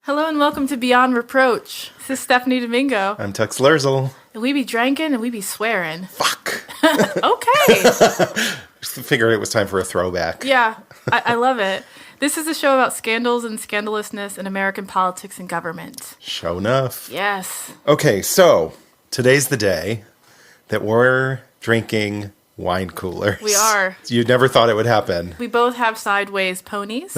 Hello and welcome to Beyond Reproach. This is Stephanie Domingo. I'm Tux Lerzel. And we be drinking and we be swearing. Fuck. Okay. Just figured it was time for a throwback. Yeah, I love it. This is a show about scandals and scandalousness in American politics and government. Show enough. Yes. Okay, so today's the day that we're drinking wine coolers. We are. You never thought it would happen. We both have sideways ponies.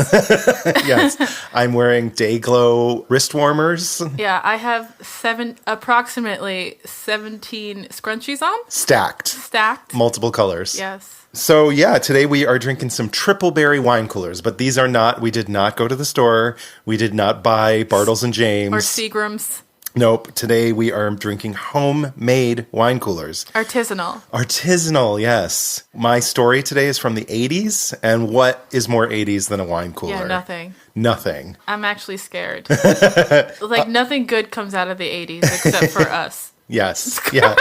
Yes. I'm wearing Dayglow wrist warmers. Yeah, I have approximately 17 scrunchies on. Stacked. Multiple colors. Yes. So yeah, today we are drinking some triple berry wine coolers, but these are not, we did not go to the store. We did not buy Bartles and James. Or Seagram's. Nope. Today we are drinking homemade wine coolers. Artisanal, yes. My story today is from the 80s. And what is more 80s than a wine cooler? Yeah, Nothing. I'm actually scared. Nothing good comes out of the 80s except for us. Yes. Yeah.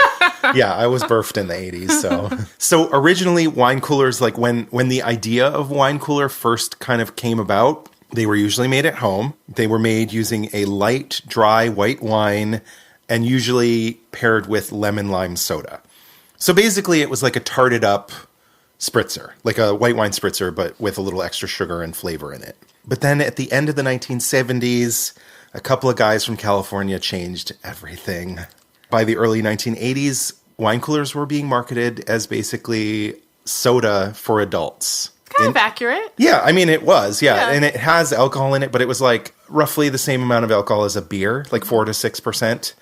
Yeah, I was birthed in the 80s, So originally wine coolers, like when the idea of wine cooler first kind of came about, they were usually made at home. They were made using a light, dry white wine and usually paired with lemon lime soda. So basically it was like a tarted up spritzer, like a white wine spritzer, but with a little extra sugar and flavor in it. But then at the end of the 1970s, a couple of guys from California changed everything. By the early 1980s, wine coolers were being marketed as basically soda for adults. Kind of accurate. Yeah, I mean, it was, yeah. And it has alcohol in it, but it was like roughly the same amount of alcohol as a beer, like 4 to 6%.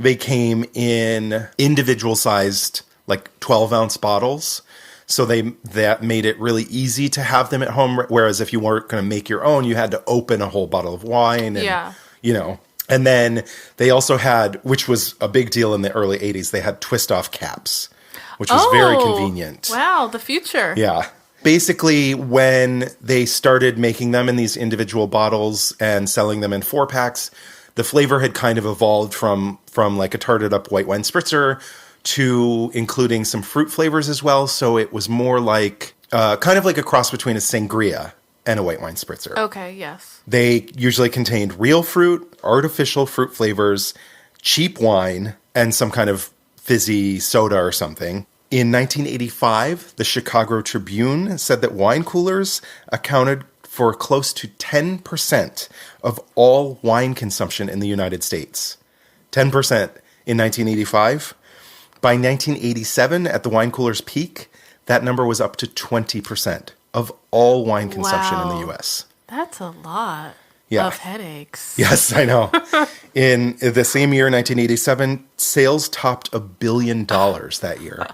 They came in individual sized, like 12-ounce bottles. So that made it really easy to have them at home. Whereas if you weren't going to make your own, you had to open a whole bottle of wine. And, you know. And then they also had, which was a big deal in the early 80s, they had twist-off caps, which was very convenient. Wow, the future. Yeah. Basically, when they started making them in these individual bottles and selling them in 4-packs, the flavor had kind of evolved from like a tarted up white wine spritzer to including some fruit flavors as well. So it was more like kind of like a cross between a sangria and a white wine spritzer. Okay, yes. They usually contained real fruit, artificial fruit flavors, cheap wine, and some kind of fizzy soda or something. In 1985, the Chicago Tribune said that wine coolers accounted for close to 10% of all wine consumption in the United States. 10% in 1985. By 1987, at the wine cooler's peak, that number was up to 20% of all wine consumption in the U.S. That's a lot of headaches. Yes, I know. In the same year, 1987, sales topped $1 billion that year.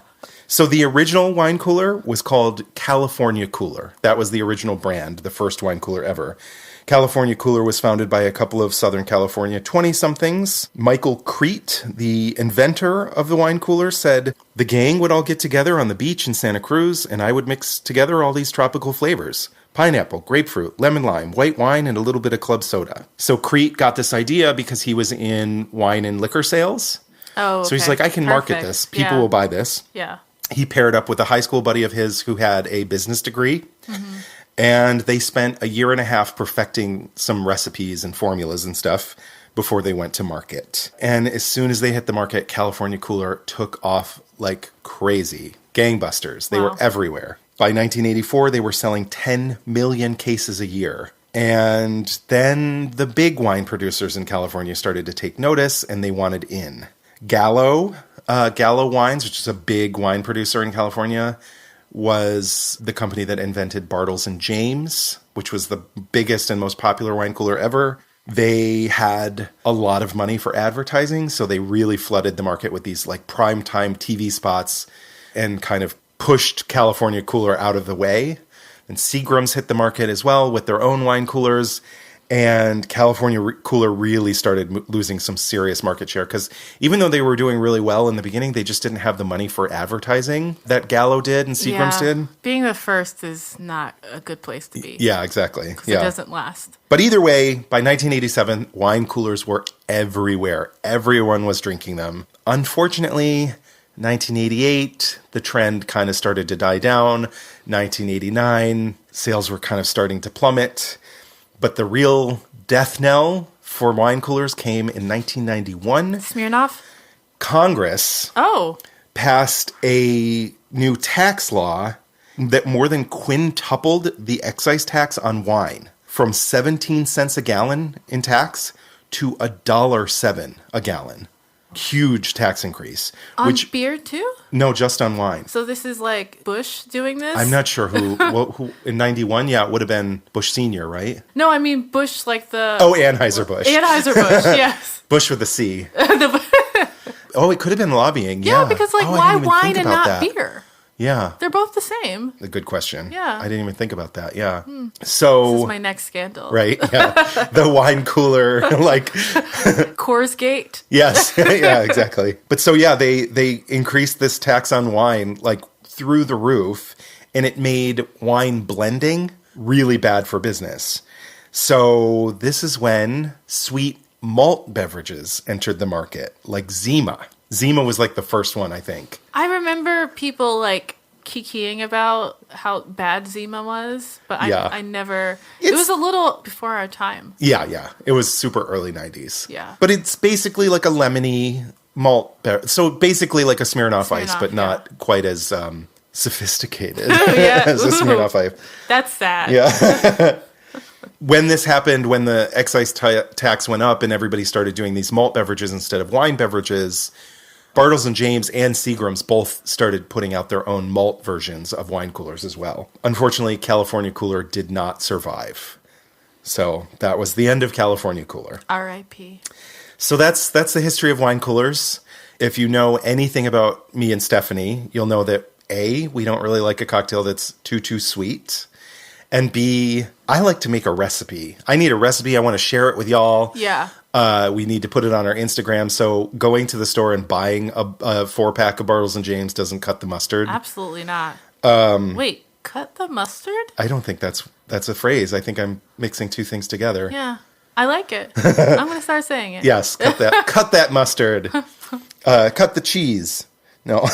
So the original wine cooler was called California Cooler. That was the original brand, the first wine cooler ever. California Cooler was founded by a couple of Southern California 20-somethings. Michael Crete, the inventor of the wine cooler, said, "The gang would all get together on the beach in Santa Cruz, and I would mix together all these tropical flavors. Pineapple, grapefruit, lemon lime, white wine, and a little bit of club soda." So Crete got this idea because he was in wine and liquor sales. Oh, okay. So he's like, I can market this. People will buy this. Yeah. He paired up with a high school buddy of his who had a business degree. Mm-hmm. And they spent 1.5 years perfecting some recipes and formulas and stuff before they went to market. And as soon as they hit the market, California Cooler took off like crazy. Gangbusters. They were everywhere. By 1984, they were selling 10 million cases a year. And then the big wine producers in California started to take notice, and they wanted in. Gallo Wines, which is a big wine producer in California, was the company that invented Bartles and James, which was the biggest and most popular wine cooler ever. They had a lot of money for advertising, so they really flooded the market with these like primetime TV spots and kind of pushed California Cooler out of the way. And Seagram's hit the market as well with their own wine coolers. And California Cooler really started losing some serious market share because even though they were doing really well in the beginning, they just didn't have the money for advertising that Gallo did and Seagram's did. Being the first is not a good place to be. Yeah, exactly. Because it doesn't last. But either way, by 1987, wine coolers were everywhere. Everyone was drinking them. Unfortunately, 1988, the trend kind of started to die down. 1989, sales were kind of starting to plummet. But the real death knell for wine coolers came in 1991. Smirnoff? Congress passed a new tax law that more than quintupled the excise tax on wine from 17 cents a gallon in tax to $1.07 a gallon. Huge tax increase. On beer too? No, just on wine. So this is like Bush doing this? I'm not sure who in 91, yeah, it would have been Bush Sr., right? No, I mean Bush like the... Oh, Anheuser-Busch. Anheuser-Busch, yes. Bush with a C. Oh, it could have been lobbying, yeah. Yeah, because why wine and not beer? Yeah. They're both the same. A good question. Yeah. I didn't even think about that, yeah. So... This is my next scandal. Right, yeah. The wine cooler, Coors Gate. Yes, yeah, exactly. But so, yeah, they increased this tax on wine, through the roof, and it made wine blending really bad for business. So this is when sweet malt beverages entered the market, like Zima. Zima was the first one, I think. I remember people kikiing about how bad Zima was, but I never... It was a little before our time. Yeah. It was super early 90s. Yeah. But it's basically like a lemony malt beverage. So basically like a Smirnoff Ice, but not quite as sophisticated as a Smirnoff Ice. That's sad. Yeah. When this happened, when the excise tax went up and everybody started doing these malt beverages instead of wine beverages, Bartles and James and Seagram's both started putting out their own malt versions of wine coolers as well. Unfortunately, California Cooler did not survive. So that was the end of California Cooler. R.I.P. So that's the history of wine coolers. If you know anything about me and Stephanie, you'll know that A, we don't really like a cocktail that's too sweet. And B, I like to make a recipe. I need a recipe. I want to share it with y'all. Yeah. We need to put it on our Instagram. So going to the store and buying a 4-pack of Bartles and James doesn't cut the mustard. Absolutely not. Wait, cut the mustard? I don't think that's a phrase. I think I'm mixing two things together. Yeah. I like it. I'm going to start saying it. Yes, cut that mustard. Cut the cheese. No.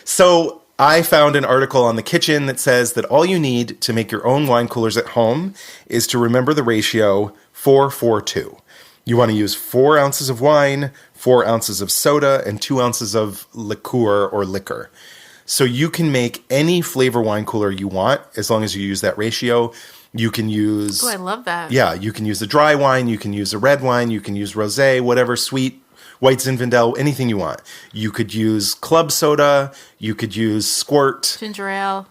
So I found an article on The Kitchen that says that all you need to make your own wine coolers at home is to remember the ratio 4-4-2. You want to use 4 ounces of wine, 4 ounces of soda, and 2 ounces of liqueur or liquor. So you can make any flavor wine cooler you want as long as you use that ratio. You can use... Oh, I love that. Yeah, you can use a dry wine, you can use a red wine, you can use rosé, whatever, sweet, white Zinfandel, anything you want. You could use club soda, you could use squirt. Ginger ale.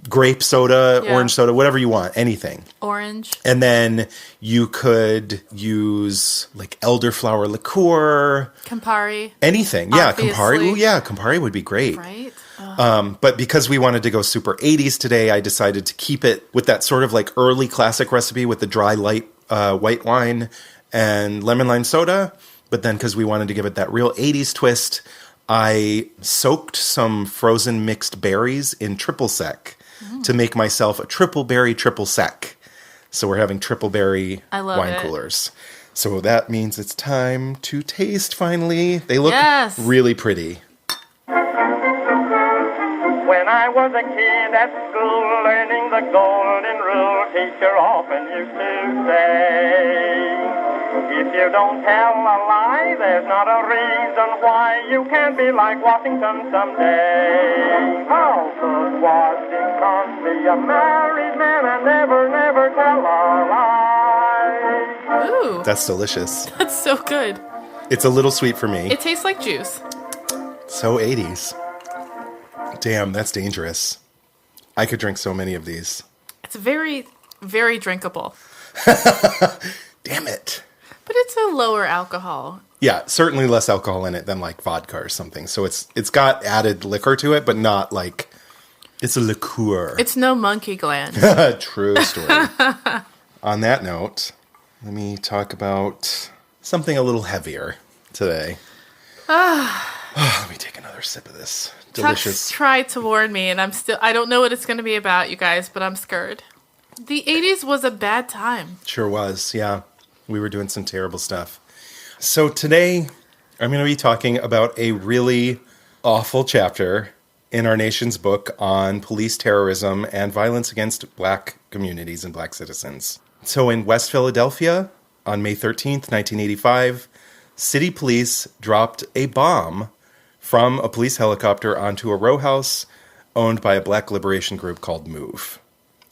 Grape soda, orange soda, whatever you want, anything. Orange. And then you could use elderflower liqueur. Campari. Anything. Yeah, Campari. Ooh, yeah, Campari would be great. Right? But because we wanted to go super 80s today, I decided to keep it with that sort of early classic recipe with the dry, light white wine and lemon lime soda. But then because we wanted to give it that real 80s twist, I soaked some frozen mixed berries in triple sec to make myself a triple berry triple sec. So we're having triple berry wine coolers. So that means it's time to taste finally. They look really pretty. When I was a kid at school learning the golden rule, teacher often used to say, if you don't tell a lie, there's not a reason why you can't be like Washington someday. How could Washington be a married man and never tell a lie? Ooh. That's delicious. That's so good. It's a little sweet for me. It tastes like juice. So 80s. Damn, that's dangerous. I could drink so many of these. It's very, very drinkable. Damn it. But it's a lower alcohol. Yeah, certainly less alcohol in it than vodka or something. So it's got added liquor to it, but not it's a liqueur. It's no monkey gland. True story. On that note, let me talk about something a little heavier today. Let me take another sip of this. Delicious. Chuck's tried to warn me, and I don't know what it's going to be about, you guys, but I'm scared. The 80s was a bad time. Sure was, yeah. We were doing some terrible stuff. So today, I'm going to be talking about a really awful chapter in our nation's book on police terrorism and violence against black communities and black citizens. So in West Philadelphia, on May 13th, 1985, city police dropped a bomb from a police helicopter onto a row house owned by a black liberation group called MOVE.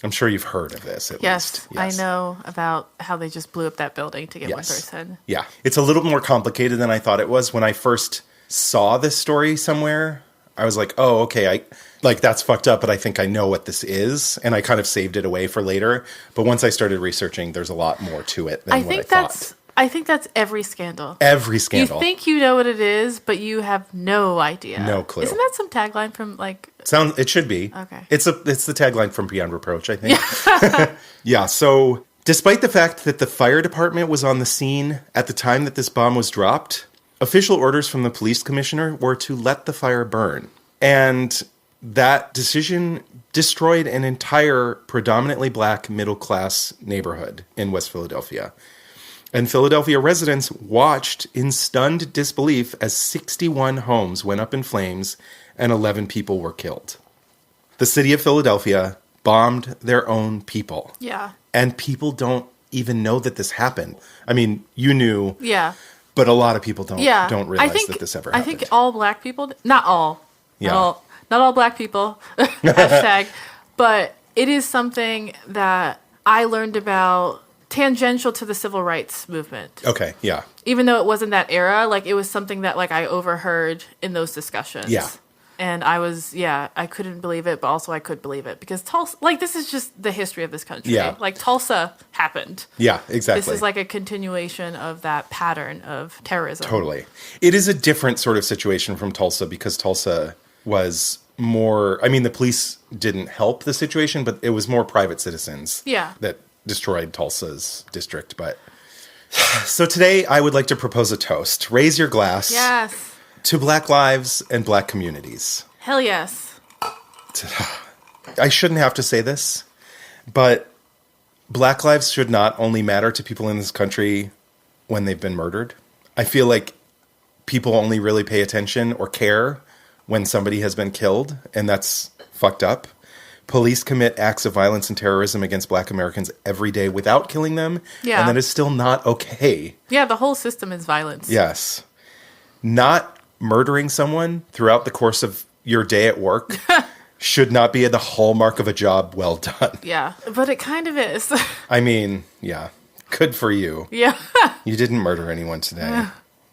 I'm sure you've heard of this, at least. Yes, I know about how they just blew up that building to get one person. Yeah. It's a little more complicated than I thought it was. When I first saw this story somewhere, I was like, oh, okay, that's fucked up, but I think I know what this is. And I kind of saved it away for later. But once I started researching, there's a lot more to it than what I thought. I think that's every scandal. Every scandal. You think you know what it is, but you have no idea. No clue. Isn't that some tagline from It should be. Okay. It's the tagline from Beyond Reproach, I think. Yeah. So despite the fact that the fire department was on the scene at the time that this bomb was dropped, official orders from the police commissioner were to let the fire burn. And that decision destroyed an entire predominantly black middle-class neighborhood in West Philadelphia. And Philadelphia residents watched in stunned disbelief as 61 homes went up in flames and 11 people were killed. The city of Philadelphia bombed their own people. Yeah. And people don't even know that this happened. I mean, you knew. Yeah. But a lot of people don't realize that this ever happened. I think all black people, not all. Not all black people, hashtag, but it is something that I learned about tangential to the civil rights movement. Okay, yeah. Even though it wasn't that era, it was something that I overheard in those discussions. Yeah. And I couldn't believe it, but also I could believe it because Tulsa, this is just the history of this country. Yeah. Tulsa happened. Yeah, exactly. This is a continuation of that pattern of terrorism. Totally. It is a different sort of situation from Tulsa because Tulsa was more, the police didn't help the situation, but it was more private citizens that destroyed Tulsa's district. But so today I would like to propose a toast. Raise your glass. Yes. To black lives and black communities. Hell yes. I shouldn't have to say this, but black lives should not only matter to people in this country when they've been murdered. I feel like people only really pay attention or care when somebody has been killed, and that's fucked up. Police commit acts of violence and terrorism against black Americans every day without killing them, and that is still not okay. Yeah, the whole system is violence. Yes. Not murdering someone throughout the course of your day at work should not be the hallmark of a job well done. Yeah, but it kind of is. Yeah. Good for you. Yeah. You didn't murder anyone today.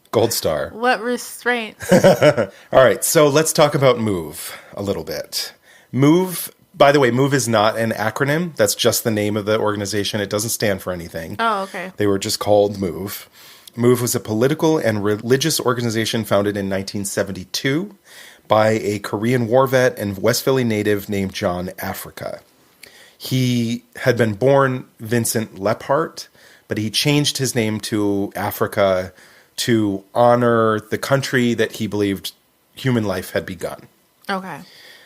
Gold star. What restraint. All right, so let's talk about MOVE a little bit. MOVE, by the way, MOVE is not an acronym. That's just the name of the organization. It doesn't stand for anything. Oh, okay. They were just called MOVE. MOVE was a political and religious organization founded in 1972 by a Korean war vet and West Philly native named John Africa. He had been born Vincent Lephart, but he changed his name to Africa to honor the country that he believed human life had begun. Okay.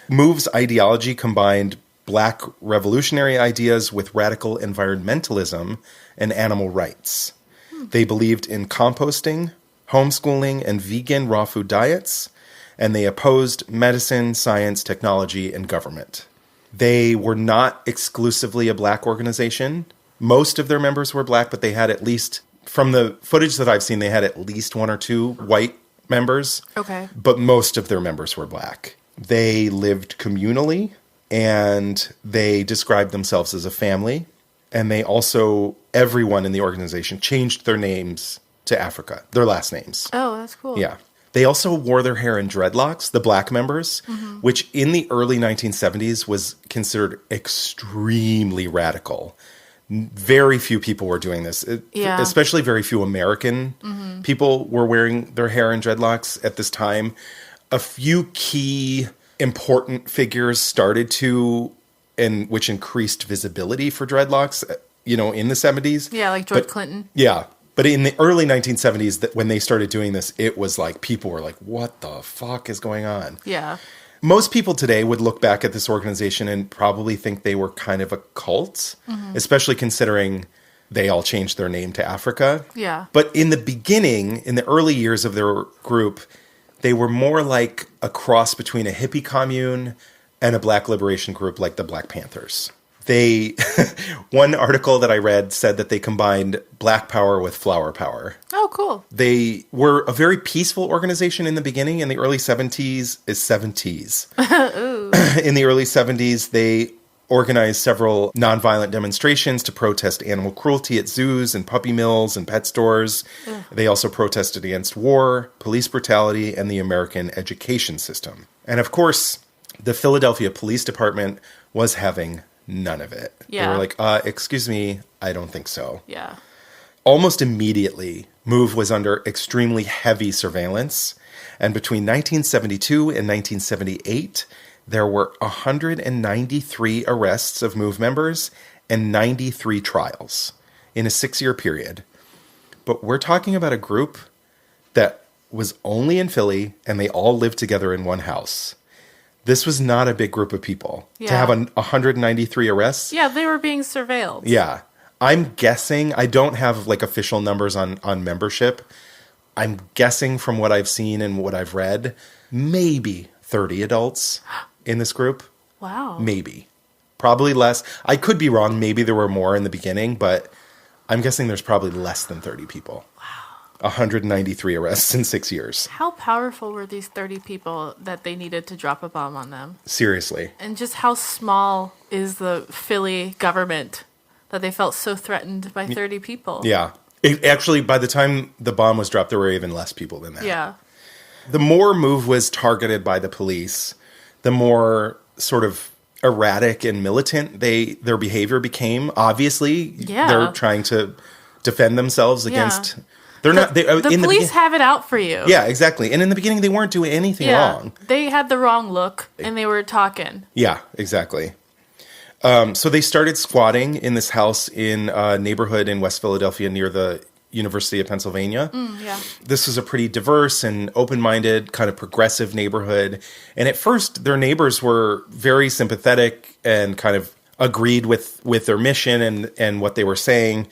MOVE's ideology combined black revolutionary ideas with radical environmentalism and animal rights. They believed in composting, homeschooling, and vegan raw food diets, and they opposed medicine, science, technology, and government. They were not exclusively a black organization. Most of their members were black, but they had at least, from the footage that I've seen, they had at least one or two white members. Okay. But most of their members were black. They lived communally, and they described themselves as a family. And they also, everyone in the organization changed their names to Africa, their last names. Oh, that's cool. Yeah. They also wore their hair in dreadlocks, the black members, which in the early 1970s was considered extremely radical. Very few people were doing this, especially very few American people were wearing their hair in dreadlocks at this time. A few key important figures started to, and which increased visibility for dreadlocks, in the 70s. Yeah, like George Clinton. Yeah. But in the early 1970s, when they started doing this, it was like, people were like, what the fuck is going on? Yeah. Most people today would look back at this organization and probably think they were kind of a cult, especially considering they all changed their name to Africa. Yeah. But in the beginning, in the early years of their group, they were more like a cross between a hippie commune and a black liberation group like the Black Panthers. They, one article that I read said that they combined black power with flower power. Oh, cool. They were a very peaceful organization in the beginning. In the early 70s, in the early 70s, they organized several nonviolent demonstrations to protest animal cruelty at zoos and puppy mills and pet stores. They also protested against war, police brutality, and the American education system. And of course, the Philadelphia Police Department was having none of it. Yeah. They were like, excuse me, I don't think so. Yeah. Almost immediately, MOVE was under extremely heavy surveillance. And between 1972 and 1978, there were 193 arrests of MOVE members and 93 trials in a 6-year period. But we're talking about a group that was only in Philly, and they all lived together in one house. This was not a big group of people. Yeah. To have 193 arrests. Yeah, they were being surveilled. Yeah. I'm guessing, I don't have like official numbers on membership. I'm guessing from what I've seen and what I've read, maybe 30 adults in this group. Wow. Maybe. Probably less. I could be wrong. Maybe there were more in the beginning, but I'm guessing there's probably less than 30 people. Wow. 193 arrests in 6 years. How powerful were these 30 people that they needed to drop a bomb on them? Seriously. And just how small is the Philly government that they felt so threatened by 30 people? Yeah. Actually, by the time the bomb was dropped, there were even less people than that. Yeah. The more MOVE was targeted by the police, the more sort of erratic and militant their behavior became. Obviously, they're trying to defend themselves against... They're not. The police have it out for you. Yeah, exactly. And in the beginning, they weren't doing anything wrong. They had the wrong look, and they were talking. Yeah, exactly. So they started squatting in this house in a neighborhood in West Philadelphia near the University of Pennsylvania. This was a pretty diverse and open-minded, kind of progressive neighborhood. And at first, their neighbors were very sympathetic and kind of agreed with their mission and what they were saying.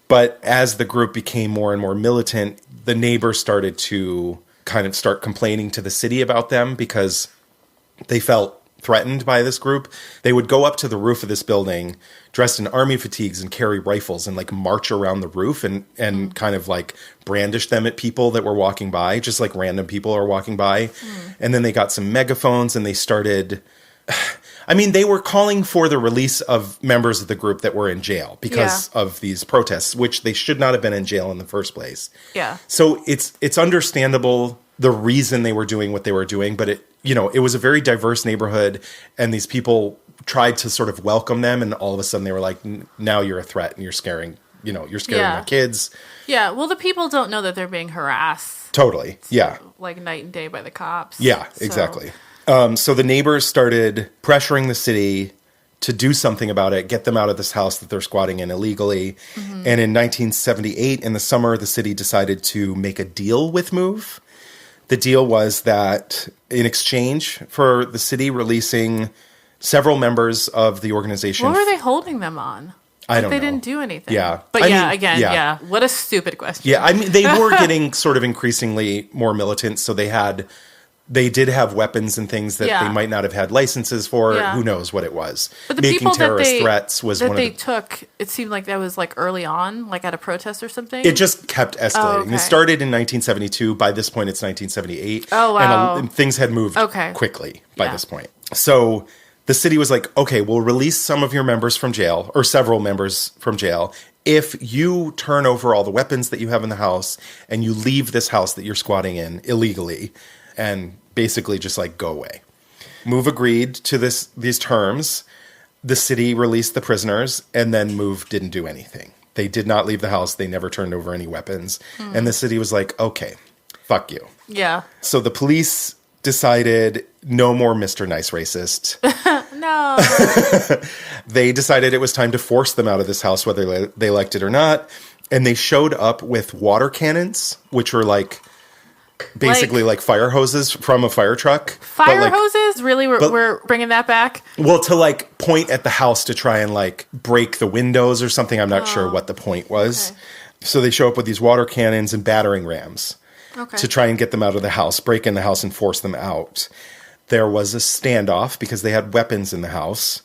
But as the group became more and more militant, the neighbors started to kind of start complaining to the city about them because they felt threatened by this group. They would go up to the roof of this building dressed in army fatigues and carry rifles and like march around the roof and kind of like brandish them at people that were walking by, just like random people are walking by. And then they got some megaphones and they started... I mean, they were calling for the release of members of the group that were in jail because of these protests, which they should not have been in jail in the first place. Yeah. So it's understandable the reason they were doing what they were doing, but it was a very diverse neighborhood, and these people tried to sort of welcome them, and all of a sudden they were like, now you're a threat and you're scaring my kids. Yeah. Well, the people don't know that they're being harassed. Totally. Yeah. Like night and day by the cops. Yeah, exactly. So the neighbors started pressuring the city to do something about it, get them out of this house that they're squatting in illegally. And in 1978, in the summer, the city decided to make a deal with MOVE. The deal was that in exchange for the city releasing several members of the organization... What were they holding them on? I don't know. They didn't do anything. Yeah. But what a stupid question. Yeah, I mean, they were getting sort of increasingly more militant, so they did have weapons and things that they might not have had licenses for. Yeah. Who knows what it was. But the Making people terrorist threats was one of the... took, it seemed like that was like early on, like at a protest or something? It just kept escalating. Oh, okay. It started in 1972. By this point, it's 1978. Oh, wow. And things had moved quickly by this point. So the city was like, okay, we'll release some of your members from jail, or several members from jail, if you turn over all the weapons that you have in the house and you leave this house that you're squatting in illegally. And basically just like go away. MOVE agreed to these terms. The city released the prisoners, and then MOVE didn't do anything. They did not leave the house. They never turned over any weapons. And the city was like, okay, fuck you. Yeah. So the police decided no more Mr. Nice Racist. No. They decided it was time to force them out of this house, whether they liked it or not. And they showed up with water cannons, which were like... basically like fire hoses from a fire truck. Fire hoses? Really? We're bringing that back? Well, to like point at the house to try and like break the windows or something. I'm not sure what the point was. Okay. So they show up with these water cannons and battering rams to try and get them out of the house, break in the house and force them out. There was a standoff because they had weapons in the house.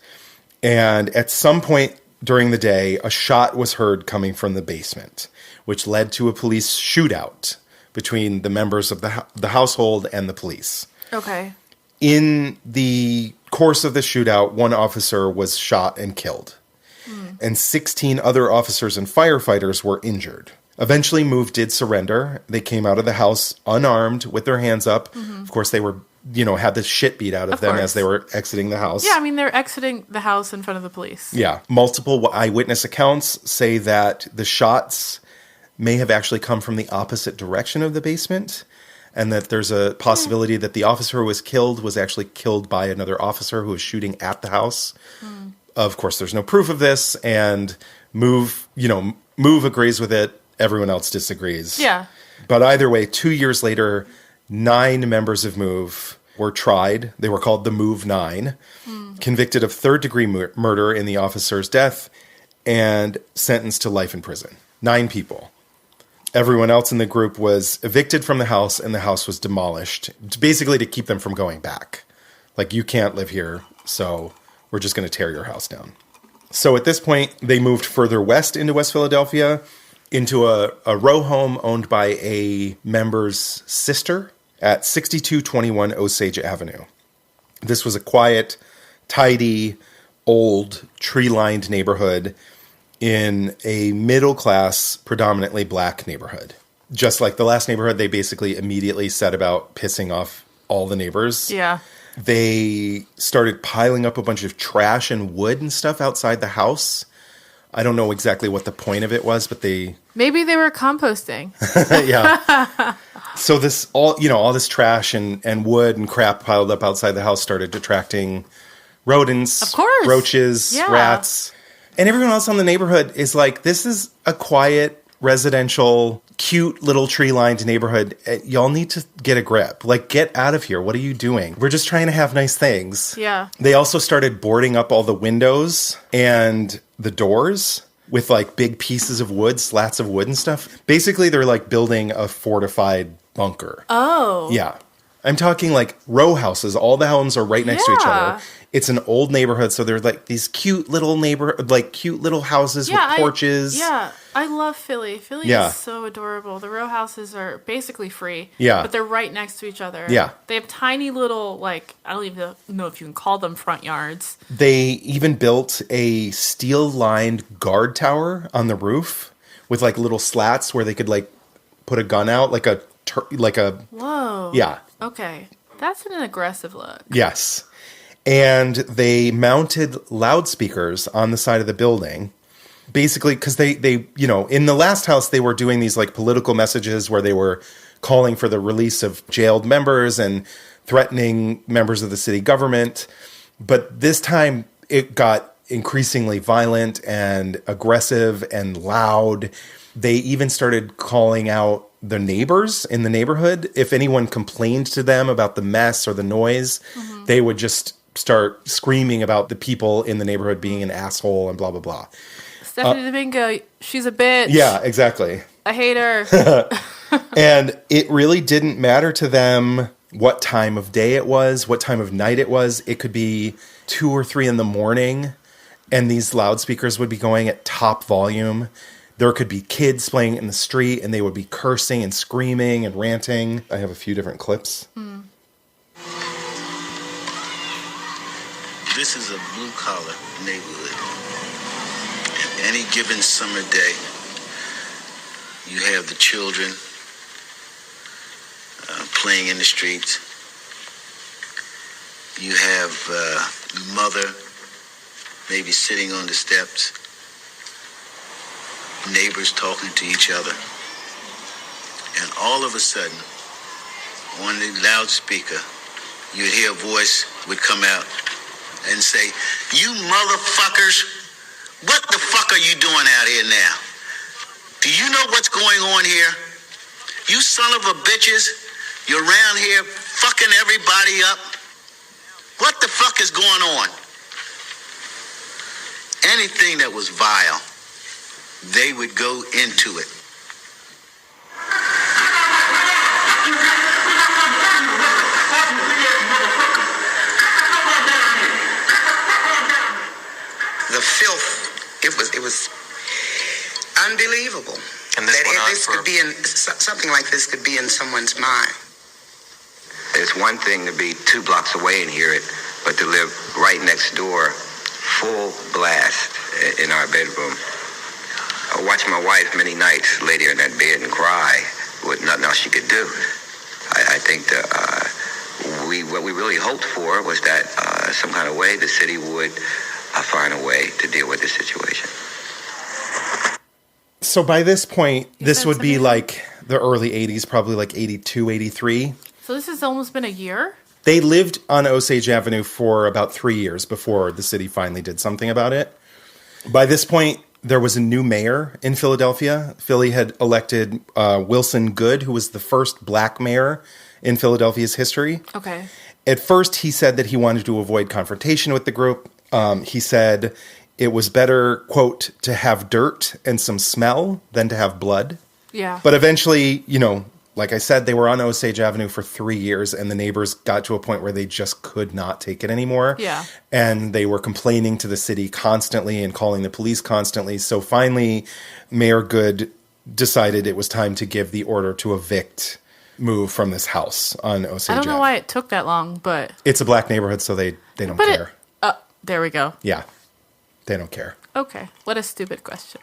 And at some point during the day, a shot was heard coming from the basement, which led to a police shootout between the members of the household and the police. Okay. In the course of the shootout, one officer was shot and killed. And 16 other officers and firefighters were injured. Eventually, Move did surrender. They came out of the house unarmed with their hands up. Of course, they were, had the shit beat out of them as they were exiting the house. Yeah, I mean, they're exiting the house in front of the police. Yeah. Multiple eyewitness accounts say that the shots may have actually come from the opposite direction of the basement, and that there's a possibility that the officer who was killed was actually killed by another officer who was shooting at the house. Of course, there's no proof of this, and Move agrees with it. Everyone else disagrees. Yeah. But either way, 2 years later, 9 members of Move were tried. They were called the Move 9, convicted of third-degree murder in the officer's death, and sentenced to life in prison. 9 people. Everyone else in the group was evicted from the house, and the house was demolished, basically to keep them from going back. Like, you can't live here, so we're just going to tear your house down. So at this point, they moved further west into West Philadelphia, into a row home owned by a member's sister at 6221 Osage Avenue. This was a quiet, tidy, old, tree-lined neighborhood in a middle-class, predominantly black neighborhood. Just like the last neighborhood, they basically immediately set about pissing off all the neighbors. Yeah. They started piling up a bunch of trash and wood and stuff outside the house. I don't know exactly what the point of it was, but maybe they were composting. Yeah. So all this trash and wood and crap piled up outside the house started attracting rodents, of course, roaches, rats. And everyone else in the neighborhood is like, this is a quiet, residential, cute little tree-lined neighborhood. Y'all need to get a grip. Like, get out of here. What are you doing? We're just trying to have nice things. Yeah. They also started boarding up all the windows and the doors with like big pieces of wood, slats of wood and stuff. Basically, they're like building a fortified bunker. Oh. Yeah. I'm talking like row houses. All the homes are right next to each other. It's an old neighborhood, so they're like these cute little cute little houses with porches. I love Philly. Philly is so adorable. The row houses are basically free. Yeah. But they're right next to each other. Yeah. They have tiny little, I don't even know if you can call them front yards. They even built a steel-lined guard tower on the roof with like little slats where they could like put a gun out, Whoa. Yeah. Okay. That's an aggressive look. Yes. And they mounted loudspeakers on the side of the building, basically because they in the last house, they were doing these like political messages where they were calling for the release of jailed members and threatening members of the city government. But this time it got increasingly violent and aggressive and loud. They even started calling out the neighbors in the neighborhood. If anyone complained to them about the mess or the noise, they would just start screaming about the people in the neighborhood being an asshole and blah, blah, blah. Stephanie Domingo, she's a bitch. Yeah, exactly. I hate her. And it really didn't matter to them what time of day it was, what time of night it was. It could be 2 or 3 in the morning, and these loudspeakers would be going at top volume. There could be kids playing in the street, and they would be cursing and screaming and ranting. I have a few different clips. This is a blue-collar neighborhood. And any given summer day, you have the children playing in the streets. You have mother maybe sitting on the steps. Neighbors talking to each other. And all of a sudden, on the loudspeaker, you'd hear a voice would come out and say, "You motherfuckers, what the fuck are you doing out here now? Do you know what's going on here? You son of a bitches, you're around here fucking everybody up. What the fuck is going on?" Anything that was vile, they would go into it. something like this could be in someone's mind. It's one thing to be 2 blocks away and hear it, but to live right next door, full blast in our bedroom. I watched my wife many nights lay there in that bed and cry with nothing else she could do. I think that what we really hoped for was that some kind of way the city would find a way to deal with this situation. So by this point, this would be like the early 80s, probably like 82, 83. So this has almost been a year? They lived on Osage Avenue for about 3 years before the city finally did something about it. By this point, there was a new mayor in Philadelphia. Philly had elected Wilson Goode, who was the first black mayor in Philadelphia's history. Okay. At first, he said that he wanted to avoid confrontation with the group. He said it was better, quote, to have dirt and some smell than to have blood. Yeah. But eventually, you know, like I said, they were on Osage Avenue for 3 years, and the neighbors got to a point where they just could not take it anymore. Yeah. And they were complaining to the city constantly and calling the police constantly. So finally, Mayor Goode decided it was time to give the order to evict, move from this house on Osage Avenue. I don't know why it took that long, but... It's a black neighborhood, so they don't care. There we go. Yeah. They don't care. Okay. What a stupid question.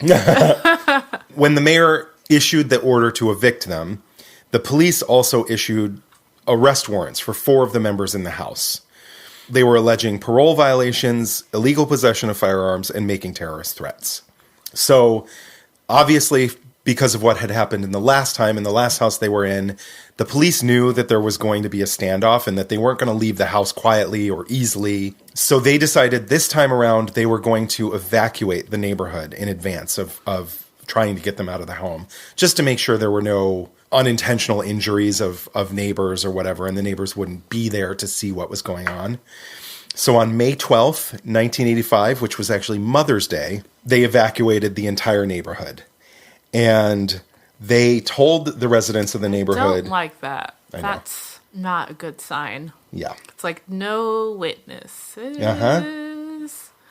When the mayor issued the order to evict them, the police also issued arrest warrants for 4 of the members in the house. They were alleging parole violations, illegal possession of firearms, and making terrorist threats. So, obviously, because of what had happened in the last house they were in, the police knew that there was going to be a standoff and that they weren't going to leave the house quietly or easily. So they decided this time around they were going to evacuate the neighborhood in advance of trying to get them out of the home, just to make sure there were no unintentional injuries of neighbors or whatever, and the neighbors wouldn't be there to see what was going on. So on May 12th, 1985, which was actually Mother's Day, they evacuated the entire neighborhood. And they told the residents of the neighborhood... Don't like that. That's not a good sign. Yeah. It's like no witnesses. Uh-huh.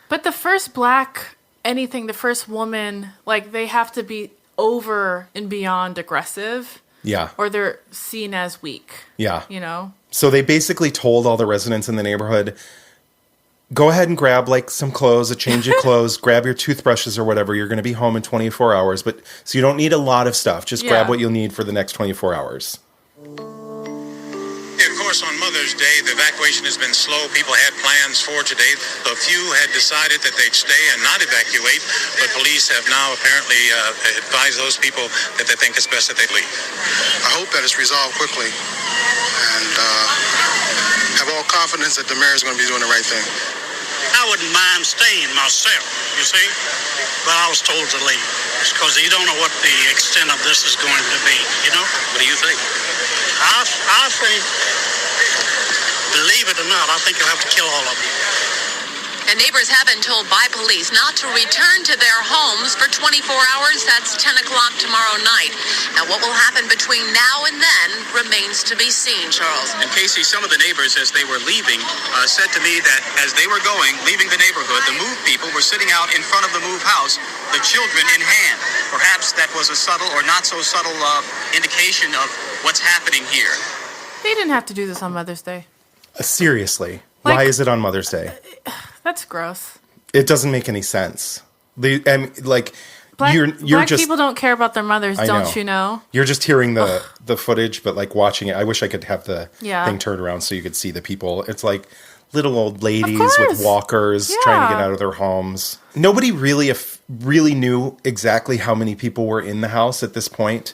But the first black anything, the first woman, like they have to be over and beyond aggressive. Yeah. Or they're seen as weak. Yeah. You know? So they basically told all the residents in the neighborhood, go ahead and grab like some clothes, a change of clothes, grab your toothbrushes or whatever. You're going to be home in 24 hours. But so you don't need a lot of stuff. Just grab what you'll need for the next 24 hours. Of course, on Mother's Day, the evacuation has been slow. People had plans for today. A few had decided that they'd stay and not evacuate, but police have now apparently advised those people that they think it's best that they leave. I hope that it's resolved quickly and have all confidence that the mayor is going to be doing the right thing. I wouldn't mind staying myself, you see, but I was told to leave because you don't know what the extent of this is going to be, you know? What do you think? I think, believe it or not, I think you'll have to kill all of them. And neighbors have been told by police not to return to their homes for 24 hours. That's 10 o'clock tomorrow night. Now, what will happen between now and then remains to be seen, Charles. And Casey, some of the neighbors, as they were leaving, said to me that as they were leaving the neighborhood, the move people were sitting out in front of the move house, the children in hand. Perhaps that was a subtle or not so subtle indication of what's happening here. They didn't have to do this on Mother's Day. Seriously. Why is it on Mother's Day? That's gross. It doesn't make any sense. You're Black just, people don't care about their mothers, don't you know? You're just hearing the footage, but like watching it, I wish I could have the thing turned around so you could see the people. It's like little old ladies with walkers trying to get out of their homes. Nobody really knew exactly how many people were in the house at this point.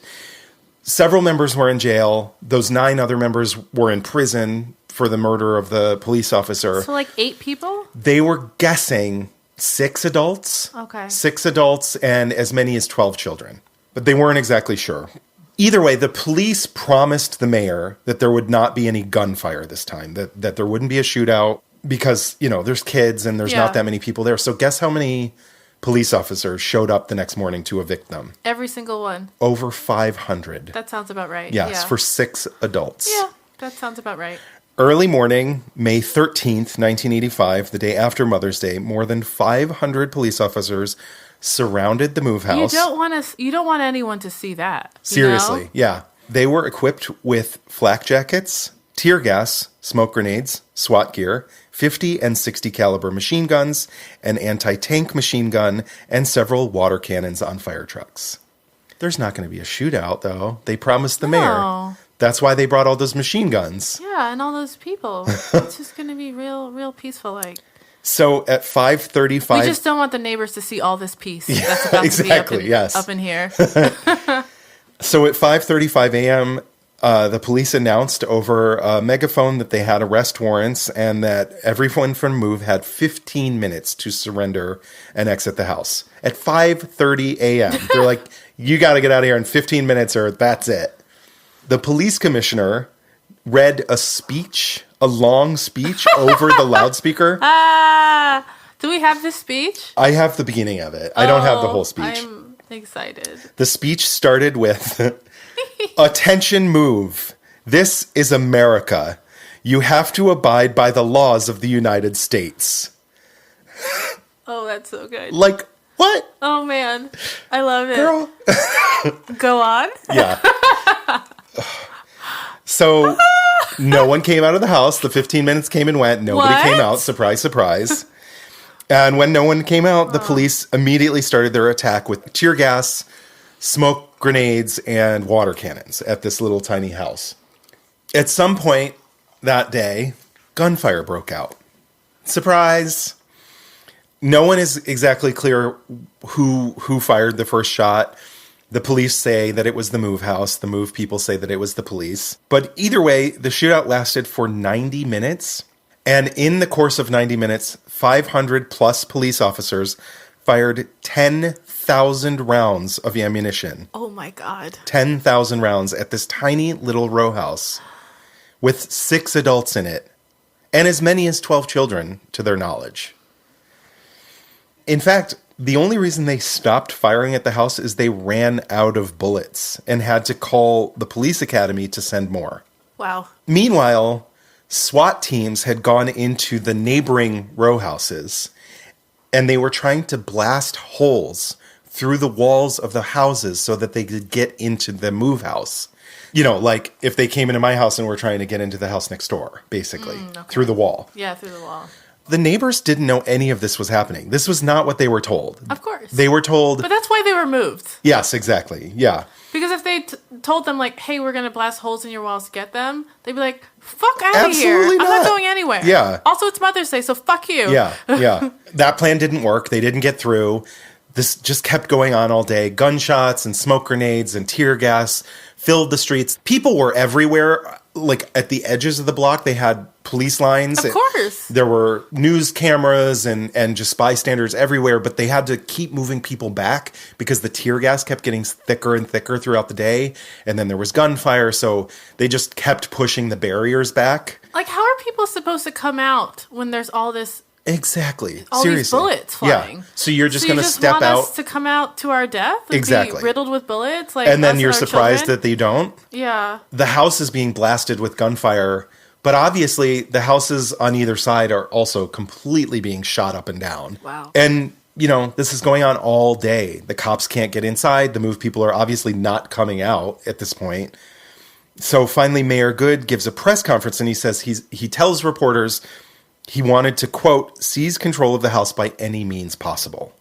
Several members were in jail. Those 9 other members were in prison for the murder of the police officer. So like 8 people? They were guessing 6 adults. Okay. 6 adults and as many as 12 children. But they weren't exactly sure. Either way, the police promised the mayor that there would not be any gunfire this time, that there wouldn't be a shootout because, you know, there's kids and there's not that many people there. So guess how many police officers showed up the next morning to evict them? Every single one. Over 500. That sounds about right. Yes, for 6 adults. Yeah, that sounds about right. Early morning, May 13th, 1985, the day after Mother's Day, more than 500 police officers surrounded the move house. You don't want anyone to see that. Seriously, yeah. They were equipped with flak jackets, tear gas, smoke grenades, SWAT gear, 50 and 60 caliber machine guns, an anti-tank machine gun, and several water cannons on fire trucks. There's not going to be a shootout, though. They promised the mayor. That's why they brought all those machine guns. Yeah, and all those people. It's just going to be real peaceful, like. So at 5:35... We just don't want the neighbors to see all this peace that's about to be up in here. So at 5:35 a.m., the police announced over a megaphone that they had arrest warrants and that everyone from Move had 15 minutes to surrender and exit the house. At 5:30 a.m., they're like, you got to get out of here in 15 minutes or that's it. The police commissioner read a long speech over the loudspeaker. Do we have this speech? I have the beginning of it. I don't have the whole speech. I'm excited. The speech started with, attention Move. This is America. You have to abide by the laws of the United States. Oh, that's so good. Like, what? Oh, man. I love it. Girl. Go on. Yeah. So no one came out of the house. The 15 minutes came and went. Nobody came out. Surprise, surprise. And when no one came out, the police immediately started their attack with tear gas, smoke grenades, and water cannons at this little tiny house. At some point that day, gunfire broke out. Surprise. No one is exactly clear who fired the first shot. The police say that it was the Move house. The Move people say that it was the police. But either way, the shootout lasted for 90 minutes. And in the course of 90 minutes, 500 plus police officers fired 10,000 rounds of ammunition. Oh my God. 10,000 rounds at this tiny little row house with 6 adults in it and as many as 12 children, to their knowledge. In fact, the only reason they stopped firing at the house is they ran out of bullets and had to call the police academy to send more. Wow. Meanwhile, SWAT teams had gone into the neighboring row houses and they were trying to blast holes through the walls of the houses so that they could get into the Move house. You know, like if they came into my house and were trying to get into the house next door, basically, through the wall. Yeah, through the wall. The neighbors didn't know any of this was happening. This was not what they were told. Of course. They were told... But that's why they were moved. Yes, exactly. Yeah. Because if they told them, like, hey, we're going to blast holes in your walls to get them, they'd be like, fuck out of here. Absolutely not. I'm not going anywhere. Yeah. Also, it's Mother's Day, so fuck you. Yeah, yeah. That plan didn't work. They didn't get through. This just kept going on all day. Gunshots and smoke grenades and tear gas filled the streets. People were everywhere. Like at the edges of the block, they had police lines. Of course. There were news cameras and just bystanders everywhere, but they had to keep moving people back because the tear gas kept getting thicker and thicker throughout the day. And then there was gunfire, so they just kept pushing the barriers back. Like, how are people supposed to come out when there's all this... Exactly. All Seriously. these bullets flying. Yeah. So you're just going to step want out. Us to come out to our death? And exactly. Be riddled with bullets? Like, and then you're surprised that they don't? Yeah. The house is being blasted with gunfire, but obviously the houses on either side are also completely being shot up and down. Wow. And, you know, this is going on all day. The cops can't get inside. The Move people are obviously not coming out at this point. So finally, Mayor Good gives a press conference and he says he tells reporters he wanted to, quote, seize control of the house by any means possible.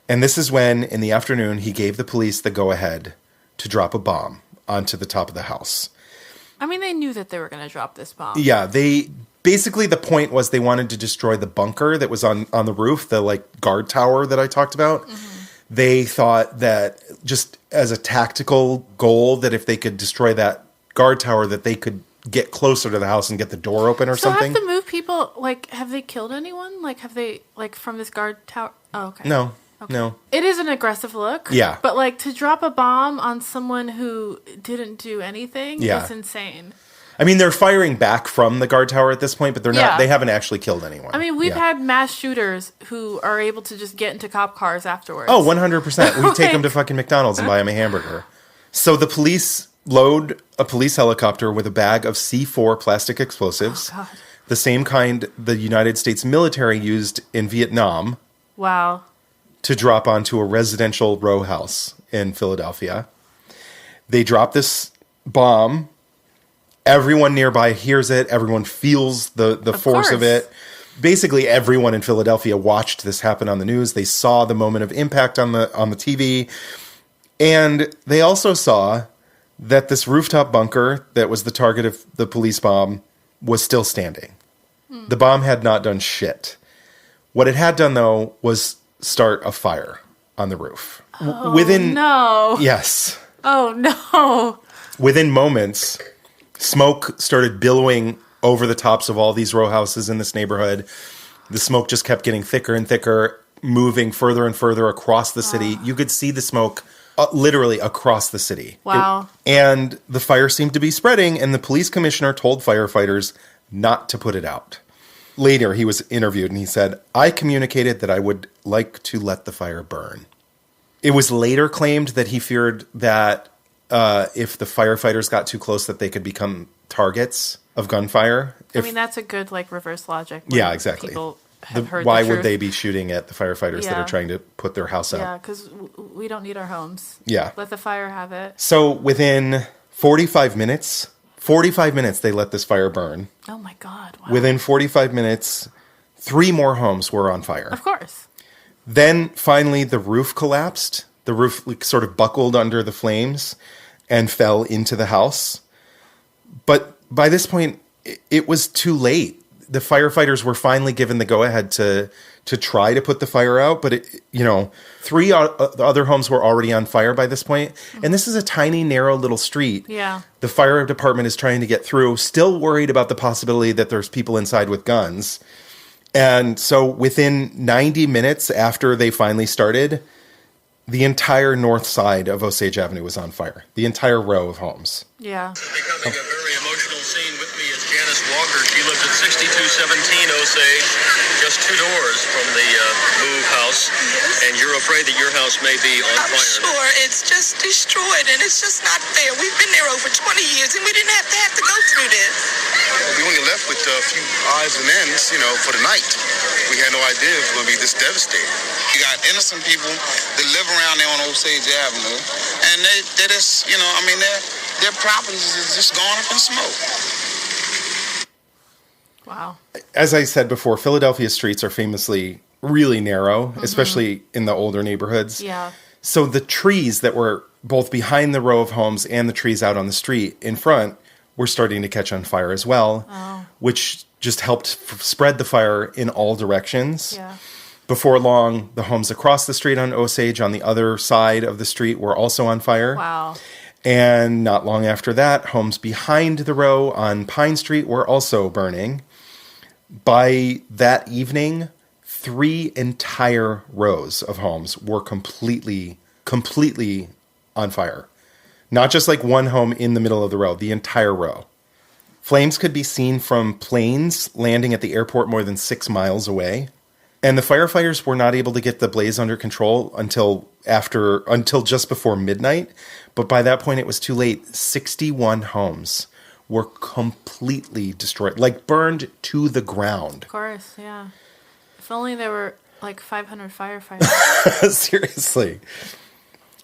And this is when, in the afternoon, he gave the police the go-ahead to drop a bomb onto the top of the house. I mean, they knew that they were going to drop this bomb. Yeah, basically the point was they wanted to destroy the bunker that was on the roof, the like guard tower that I talked about. Mm-hmm. They thought that just as a tactical goal, that if they could destroy that guard tower, that they could get closer to the house and get the door open or something. So have the Move people, like, have they killed anyone? Like, have they, like, from this guard tower? Oh, okay. No. Okay. No. It is an aggressive look. Yeah. But, like, to drop a bomb on someone who didn't do anything is insane. I mean, they're firing back from the guard tower at this point, but they're not. They haven't actually killed anyone. I mean, we've had mass shooters who are able to just get into cop cars afterwards. Oh, 100%. We take them to fucking McDonald's and buy them a hamburger. So the police load a police helicopter with a bag of C4 plastic explosives, the same kind the United States military used in Vietnam. Wow. to drop onto a residential row house in Philadelphia. They drop this bomb. Everyone nearby hears it. Everyone feels the force of it. Basically, everyone in Philadelphia watched this happen on the news. They saw the moment of impact on the TV. And they also saw that this rooftop bunker that was the target of the police bomb was still standing. The bomb had not done shit. What it had done, though, was start a fire on the roof. No. Yes. Oh, no. Within moments, smoke started billowing over the tops of all these row houses in this neighborhood. The smoke just kept getting thicker and thicker, moving further and further across the city. You could see the smoke literally across the city. Wow. And the fire seemed to be spreading, and the police commissioner told firefighters not to put it out. Later, he was interviewed, and he said, "I communicated that I would like to let the fire burn." It was later claimed that he feared that if the firefighters got too close, that they could become targets of gunfire. That's a good, reverse logic. Yeah, exactly. People have heard why the would truth. they be shooting at the firefighters that are trying to put their house out? Yeah, because we don't need our homes. Yeah. Let the fire have it. So within 45 minutes, they let this fire burn. Oh, my God. Wow. Within 45 minutes, 3 more homes were on fire. Of course. Then finally the roof collapsed. The roof sort of buckled under the flames and fell into the house. But by this point, it was too late. The firefighters were finally given the go-ahead to try to put the fire out. But, 3 other homes were already on fire by this point. And this is a tiny, narrow little street. Yeah. The fire department is trying to get through, still worried about the possibility that there's people inside with guns. And so within 90 minutes after they finally started, the entire north side of Osage Avenue was on fire. The entire row of homes. Yeah. Becoming a very emotional scene with me is Janice Walker. She lives at 6217 Osage, just 2 doors from the move house. And you're afraid that your house may be on fire. I'm sure. It's just destroyed, and it's just not fair. We've been there over 20 years, and we didn't have to go through this. We only left with a few odds and ends, for the night. We had no idea it was going to be this devastating. You got innocent people that live around there on Osage Avenue, and they just, their properties is just gone up in smoke. Wow. As I said before, Philadelphia streets are famously really narrow, especially in the older neighborhoods. Yeah. So the trees that were both behind the row of homes and the trees out on the street in front were starting to catch on fire as well, which just helped spread the fire in all directions. Yeah. Before long, the homes across the street on Osage on the other side of the street were also on fire. Wow. And not long after that, homes behind the row on Pine Street were also burning. By that evening, 3 entire rows of homes were completely on fire. Not just one home in the middle of the row, the entire row. Flames could be seen from planes landing at the airport more than 6 miles away. And the firefighters were not able to get the blaze under control until just before midnight. But by that point, it was too late. 61 homes were completely destroyed, burned to the ground. Of course, yeah. If only there were 500 firefighters. Seriously.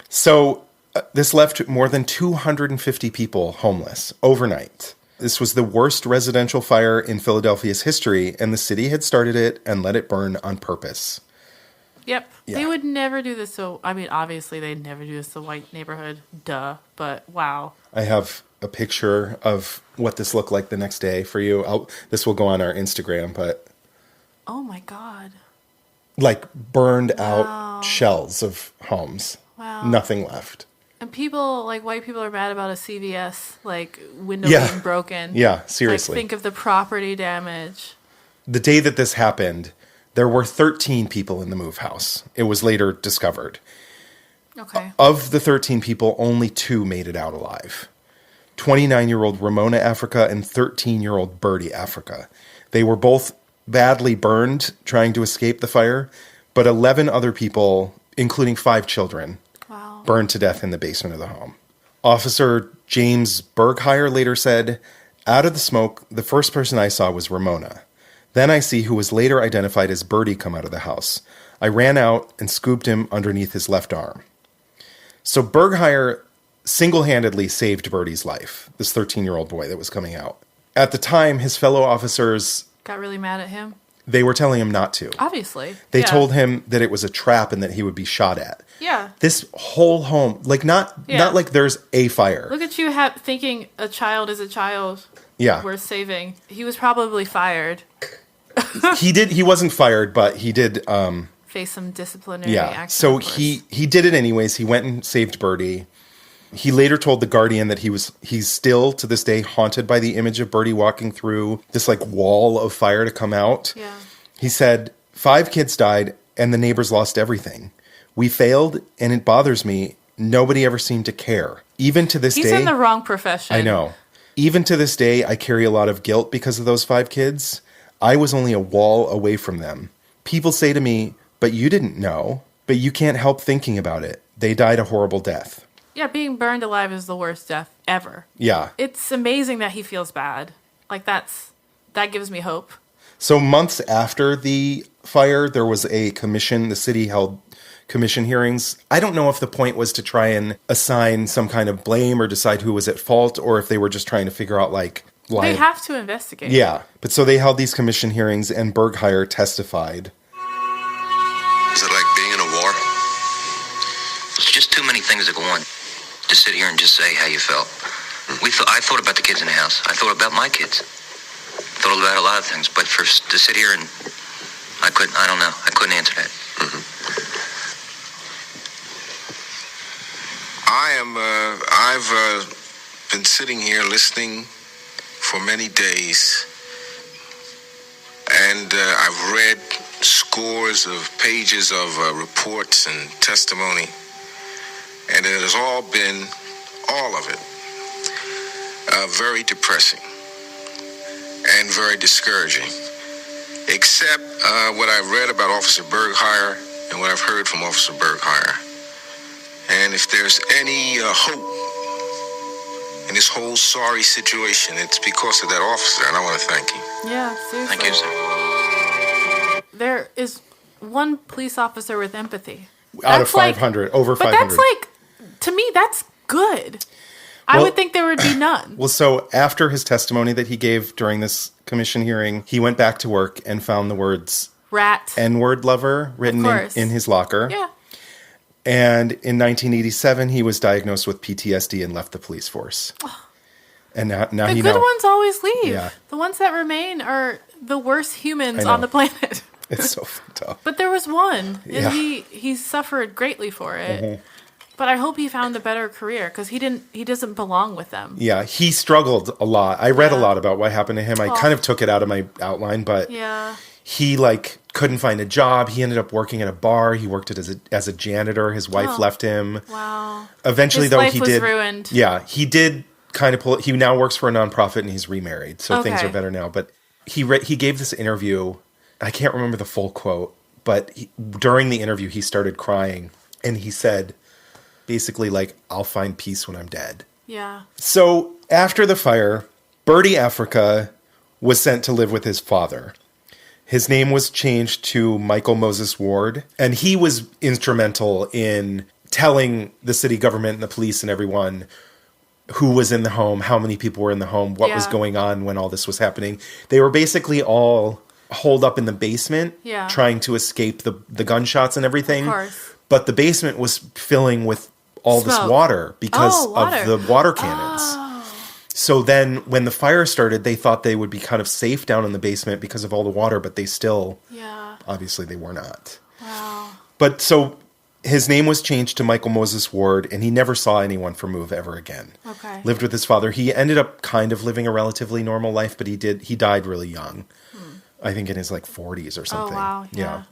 So this left more than 250 people homeless overnight. This was the worst residential fire in Philadelphia's history, and the city had started it and let it burn on purpose. Yep. Yeah. They would never do this. So, obviously, they'd never do this to a white neighborhood. Duh. But wow. I have a picture of what this looked like the next day for you. This will go on our Instagram, but... Oh, my God. Burned out shells of homes. Wow. Nothing left. And people, white people are mad about a CVS, window being broken. Yeah, seriously. Think of the property damage. The day that this happened, there were 13 people in the move house. It was later discovered. Okay. Of the 13 people, only 2 made it out alive. 29-year-old Ramona Africa and 13-year-old Birdie Africa. They were both badly burned trying to escape the fire, but 11 other people, including 5 children, burned to death in the basement of the home. Officer James Bergheyer later said, "Out of the smoke, the first person I saw was Ramona. Then I see who was later identified as Birdie come out of the house. I ran out and scooped him underneath his left arm. So Bergheyer single-handedly saved Birdie's life, this 13-year-old boy that was coming out. At the time, his fellow officers... got really mad at him? They were telling him not to. Obviously. They told him that it was a trap and that he would be shot at. Yeah. This whole home, like not like there's a fire. Look at you thinking a child is a child worth saving. He was probably fired. He wasn't fired, but he did... face some disciplinary action. So he did it anyways. He went and saved Birdie. He later told The Guardian that he's still to this day haunted by the image of Birdie walking through this like wall of fire to come out. Yeah. He said, 5 kids died and the neighbors lost everything. We failed and it bothers me. Nobody ever seemed to care. Even to this day. He's in the wrong profession. I know. Even to this day, I carry a lot of guilt because of those 5 kids. I was only a wall away from them. People say to me, but you didn't know. But you can't help thinking about it. They died a horrible death. Yeah, being burned alive is the worst death ever. Yeah. It's amazing that he feels bad. Like, that gives me hope. So months after the fire, there was a commission. The city held commission hearings. I don't know if the point was to try and assign some kind of blame or decide who was at fault, or if they were just trying to figure out, like... They have to investigate. Yeah. But so they held these commission hearings, and Bergheyer testified. Is it like being in a war? There's just too many things that go on to sit here and just say how you felt. I thought about the kids in the house. I thought about my kids. Thought about a lot of things. But to sit here and I don't know. I couldn't answer that. I've been sitting here listening for many days, and I've read scores of pages of reports and testimony, and it has all of it, very depressing and very discouraging, except what I've read about Officer Bergheyer and what I've heard from Officer Bergheyer. And if there's any hope in this whole sorry situation, it's because of that officer, and I want to thank him. Yeah, seriously. Thank you, sir. There is one police officer with empathy. Out of 500, over 500. But that's like, to me, that's good. I would think there would be none. Well, so after his testimony that he gave during this commission hearing, he went back to work and found the words rat, N-word lover written in his locker. Yeah. And in 1987, he was diagnosed with PTSD and left the police force. And now the good ones always leave. Yeah. The ones that remain are the worst humans on the planet. It's so fucked up. But there was one, and he suffered greatly for it. Mm-hmm. But I hope he found a better career because he doesn't belong with them. Yeah, he struggled a lot. I read a lot about what happened to him. I kind of took it out of my outline, but he couldn't find a job. He ended up working at a bar. He worked as a janitor. His wife left him. Wow. Eventually, his though, life he was did ruined. Yeah, he did kind of pull it. He now works for a nonprofit and he's remarried, so things are better now. But he gave this interview. I can't remember the full quote, but during the interview, he started crying and he said, basically, like, I'll find peace when I'm dead. Yeah. So after the fire, Birdie Africa was sent to live with his father. His name was changed to Michael Moses Ward, and he was instrumental in telling the city government and the police and everyone who was in the home, how many people were in the home, what was going on when all this was happening. They were basically all holed up in the basement, trying to escape the gunshots and everything. Of course. But the basement was filling with all this water because of the water cannons. So then when the fire started, they thought they would be kind of safe down in the basement because of all the water, but they still, obviously they were not. Wow. But so his name was changed to Michael Moses Ward, and he never saw anyone from Move ever again. Okay. Lived with his father. He ended up kind of living a relatively normal life, but he died really young. I think in his 40s or something. Oh, wow. Yeah.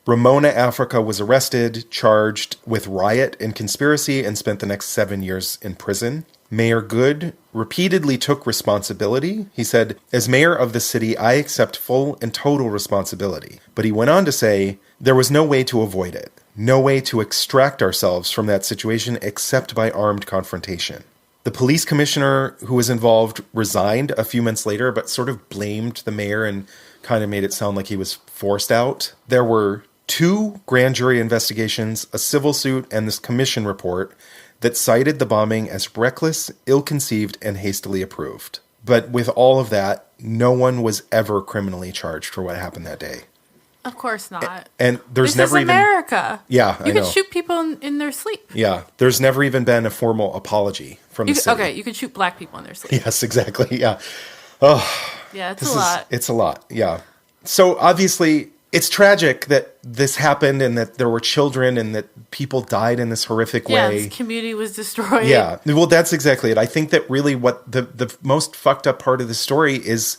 Ramona Africa was arrested, charged with riot and conspiracy, and spent the next 7 years in prison. Mayor Good repeatedly took responsibility. He said, as mayor of the city, I accept full and total responsibility. But he went on to say, there was no way to avoid it. No way to extract ourselves from that situation except by armed confrontation. The police commissioner who was involved resigned a few months later, but sort of blamed the mayor and kind of made it sound like he was forced out. There were 2 grand jury investigations, a civil suit, and this commission report that cited the bombing as reckless, ill-conceived, and hastily approved. But with all of that, no one was ever criminally charged for what happened that day. Of course not. And there's this never is even... America. Yeah, You I know. can shoot people in their sleep. Yeah, there's never even been a formal apology from the city. Okay, you can shoot black people in their sleep. Yes, exactly, yeah. Oh, Yeah, it's a lot. It's a lot, yeah. So obviously, it's tragic that this happened and that there were children and that people died in this horrific Yeah, way. this community was destroyed. Yeah, well, that's exactly it. I think that really what the most fucked up part of the story is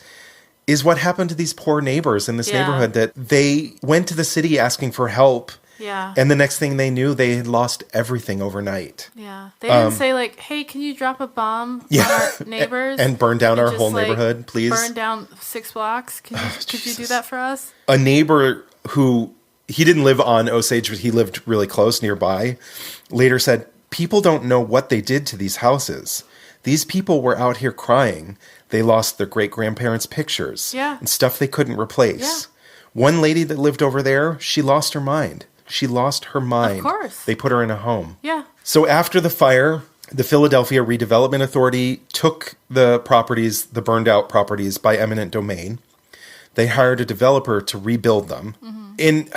what happened to these poor neighbors in this neighborhood, that they went to the city asking for help. Yeah. And the next thing they knew, they had lost everything overnight. Yeah. They didn't say, like, hey, can you drop a bomb on our neighbors? And burn down our just, whole like, neighborhood, please. Burn down 6 blocks. Could you do that for us? A neighbor who, he didn't live on Osage, but he lived really close nearby, later said, people don't know what they did to these houses. These people were out here crying. They lost their great-grandparents' pictures. Yeah. And stuff they couldn't replace. Yeah. One lady that lived over there, she lost her mind. She lost her mind. Of course. They put her in a home. Yeah. So after the fire, the Philadelphia Redevelopment Authority took the properties, the burned out properties, by eminent domain. They hired a developer to rebuild them. And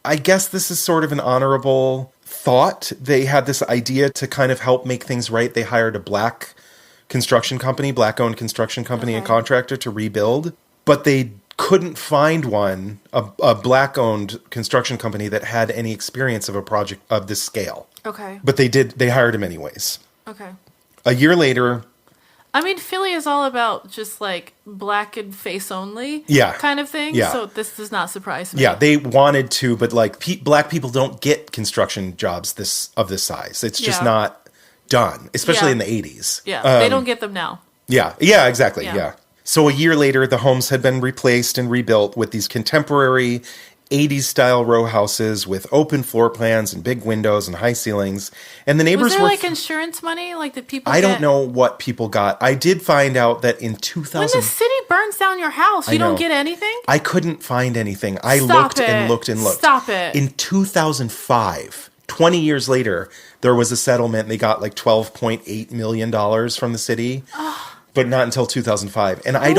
I guess this is sort of an honorable thought. They had this idea to kind of help make things right. They hired a black construction company, black-owned construction company and contractor to rebuild. But they couldn't find one, a black-owned construction company that had any experience of a project of this scale. Okay. But they hired him anyways. Okay. A year later... I mean, Philly is all about just, like, black and face only kind of thing. Yeah. So this does not surprise me. Yeah, they wanted to, but, like, black people don't get construction jobs of this size. It's just not done, especially in the 80s. Yeah, they don't get them now. Yeah, exactly, yeah. So a year later, the homes had been replaced and rebuilt with these contemporary 80s-style row houses with open floor plans and big windows and high ceilings. And the neighbors Was there, were... like, insurance money? Like, did people I don't know what people got. I did find out that in 2000... When the city burns down your house, you don't get anything? I couldn't find anything. I Stop looked it. and looked and looked. Stop it. In 2005, 20 years later, there was a settlement. They got like $12.8 million from the city. But not until 2005. And I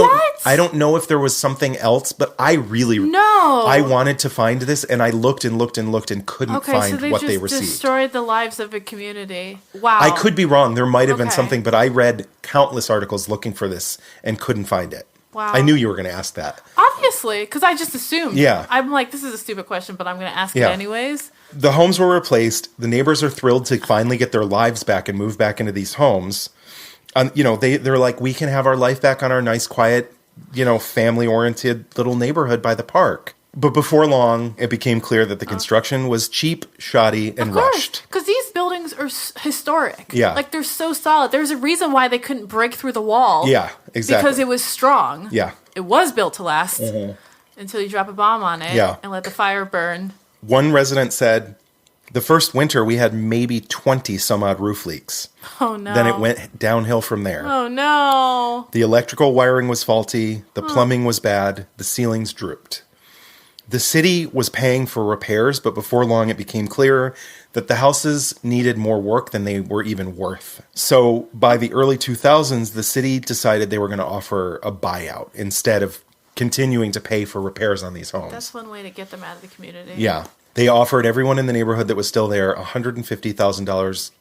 don't know if there was something else, but I really... No! I wanted to find this, and I looked and looked and looked and couldn't find so what they just received. destroyed the lives of a community. Wow. I could be wrong. There might have been something, but I read countless articles looking for this and couldn't find it. Wow. I knew you were going to ask that. Obviously, because I just assumed. Yeah. I'm like, this is a stupid question, but I'm going to ask it anyways. The homes were replaced. The neighbors are thrilled to finally get their lives back and move back into these homes. They're like, we can have our life back on our nice, quiet, family-oriented little neighborhood by the park. But before long, it became clear that the construction was cheap, shoddy, and rushed. Because these buildings are historic. Yeah. Like, they're so solid. There's a reason why they couldn't break through the wall. Yeah, exactly. Because it was strong. Yeah. It was built to last until you drop a bomb on it and let the fire burn. One resident said, the first winter, we had maybe 20 some odd roof leaks. Oh, no. Then it went downhill from there. Oh, no. The electrical wiring was faulty. The plumbing was bad. The ceilings drooped. The city was paying for repairs, but before long it became clear that the houses needed more work than they were even worth. So by the early 2000s, the city decided they were going to offer a buyout instead of continuing to pay for repairs on these homes. That's one way to get them out of the community. Yeah. They offered everyone in the neighborhood that was still there $150,000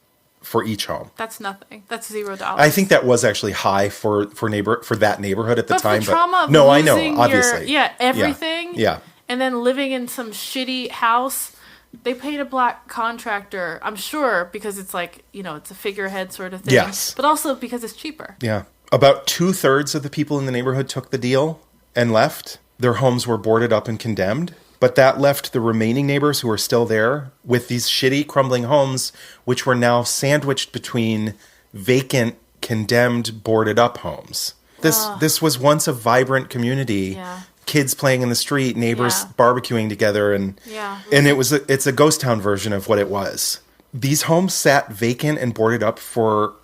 for each home. That's nothing. That's $0. I think that was actually high for that neighborhood at the time. The trauma of no, I know, losing obviously. everything. Yeah. And then living in some shitty house. They paid a black contractor, I'm sure, because it's like, it's a figurehead sort of thing. Yes. But also because it's cheaper. Yeah. About 2/3 of the people in the neighborhood took the deal and left. Their homes were boarded up and condemned. But that left the remaining neighbors who were still there with these shitty, crumbling homes, which were now sandwiched between vacant, condemned, boarded-up homes. This was once a vibrant community. Yeah. Kids playing in the street, neighbors barbecuing together, and it's a ghost town version of what it was. These homes sat vacant and boarded up for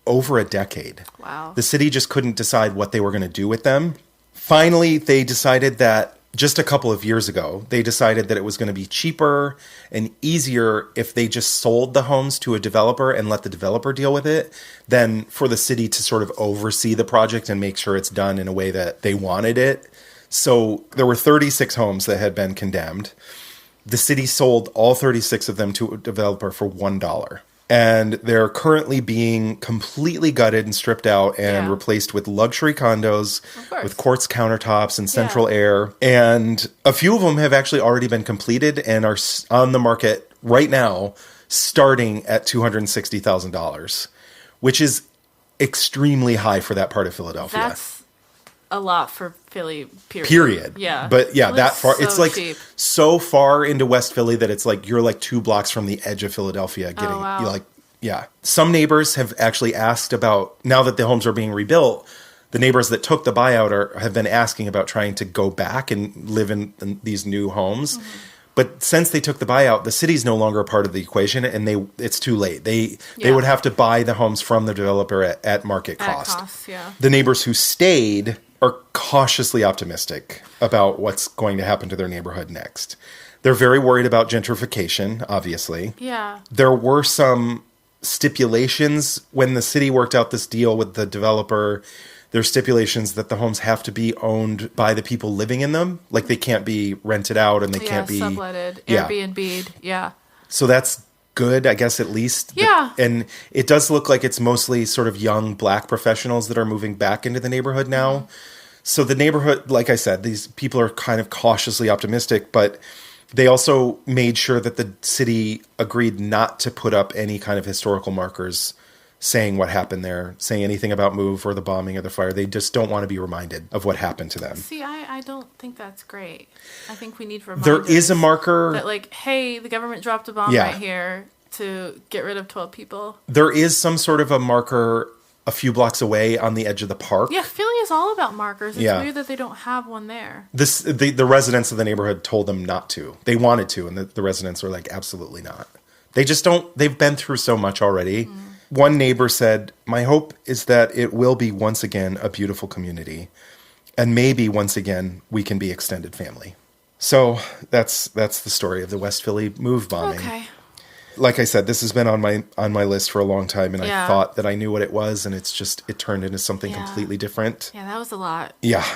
over a decade. Wow. The city just couldn't decide what they were going to do with them. Finally, they decided that just a couple of years ago, they decided that it was going to be cheaper and easier if they just sold the homes to a developer and let the developer deal with it than for the city to sort of oversee the project and make sure it's done in a way that they wanted it. So there were 36 homes that had been condemned. The city sold all 36 of them to a developer for $1. And they're currently being completely gutted and stripped out and replaced with luxury condos with quartz countertops and central air. And a few of them have actually already been completed and are on the market right now, starting at $260,000, which is extremely high for that part of Philadelphia. That's a lot for Philly, period. Period. Yeah. But yeah, that far. So it's like cheap. so far into West Philly that it's like you're like 2 blocks from the edge of Philadelphia getting wow. you like, yeah. Some neighbors have actually asked about, now that the homes are being rebuilt, the neighbors that took the buyout have been asking about trying to go back and live in these new homes. Mm-hmm. But since they took the buyout, the city's no longer a part of the equation, and it's too late. They would have to buy the homes from the developer at market cost. The neighbors who stayed are cautiously optimistic about what's going to happen to their neighborhood next. They're very worried about gentrification, obviously. Yeah. There were some stipulations when the city worked out this deal with the developer. There's stipulations that the homes have to be owned by the people living in them. Like they can't be rented out and they can't be subletted, Airbnb'd. Yeah. So that's good, I guess, at least. Yeah. And it does look like it's mostly sort of young black professionals that are moving back into the neighborhood now. Mm-hmm. So the neighborhood, like I said, these people are kind of cautiously optimistic, but they also made sure that the city agreed not to put up any kind of historical markers saying what happened there, saying anything about move or the bombing or the fire. They just don't want to be reminded of what happened to them. See, I don't think that's great. I think we need reminders. There is a marker that like, hey, the government dropped a bomb right here to get rid of 12 people. There is some sort of a marker a few blocks away on the edge of the park. Yeah, Philly is all about markers. It's weird that they don't have one there. The residents of the neighborhood told them not to. They wanted to, and the residents were like, absolutely not. They just don't. They've been through so much already. Mm. One neighbor said, "My hope is that it will be once again a beautiful community, and maybe once again we can be extended family." So that's the story of the West Philly move bombing. Okay. Like I said, this has been on my list for a long time, and I thought that I knew what it was, and it turned into something completely different. Yeah, that was a lot. Yeah.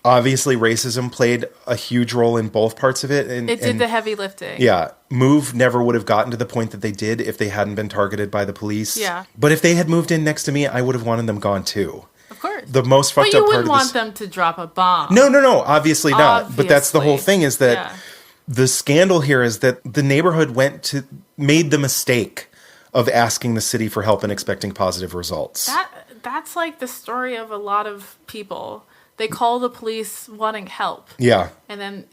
Obviously, racism played a huge role in both parts of it. It did the heavy lifting. Yeah. Move never would have gotten to the point that they did if they hadn't been targeted by the police. Yeah. But if they had moved in next to me, I would have wanted them gone too. Of course. The most fucked up part of this... But you wouldn't want them to drop a bomb. No. Obviously not. But that's the whole thing is that the scandal here is that the neighborhood made the mistake of asking the city for help and expecting positive results. That's like the story of a lot of people. They call the police wanting help. Yeah. And then,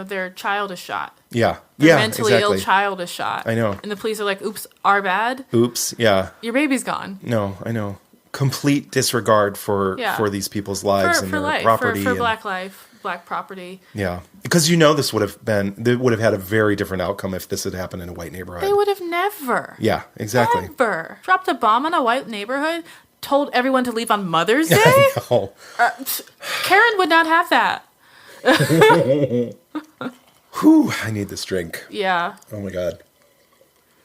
their child is shot. Yeah. Their mentally ill child is shot. I know. And the police are like, oops, our bad. Oops, yeah. Your baby's gone. No, I know. Complete disregard for these people's lives and their life, property. For black life, black property. Yeah. Because this would have had a very different outcome if this had happened in a white neighborhood. They would have never. Yeah, exactly. Never. Dropped a bomb in a white neighborhood, told everyone to leave on Mother's Day? I know. Karen would not have that. Whew, I need this drink. Yeah. Oh my God.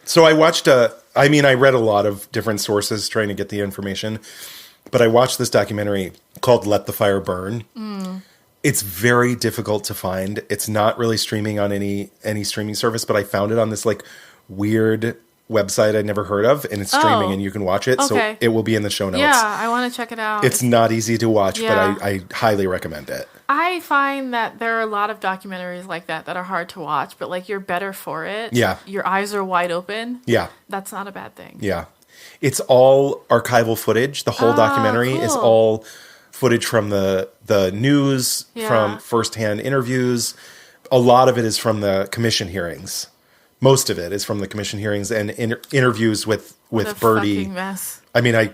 So I watched I read a lot of different sources trying to get the information, but I watched this documentary called Let the Fire Burn. Mm. It's very difficult to find. It's not really streaming on any streaming service, but I found it on this like weird website I'd never heard of, and it's streaming and you can watch it. Okay. So it will be in the show notes. Yeah, I want to check it out. It's not easy to watch, but I highly recommend it. I find that there are a lot of documentaries like that are hard to watch, but like you're better for it. Yeah. Your eyes are wide open. Yeah. That's not a bad thing. Yeah. It's all archival footage. The whole documentary is all footage from the news, from firsthand interviews. A lot of it is from the commission hearings. Most of it is from the commission hearings and interviews with Birdie. Fucking mess. I mean, I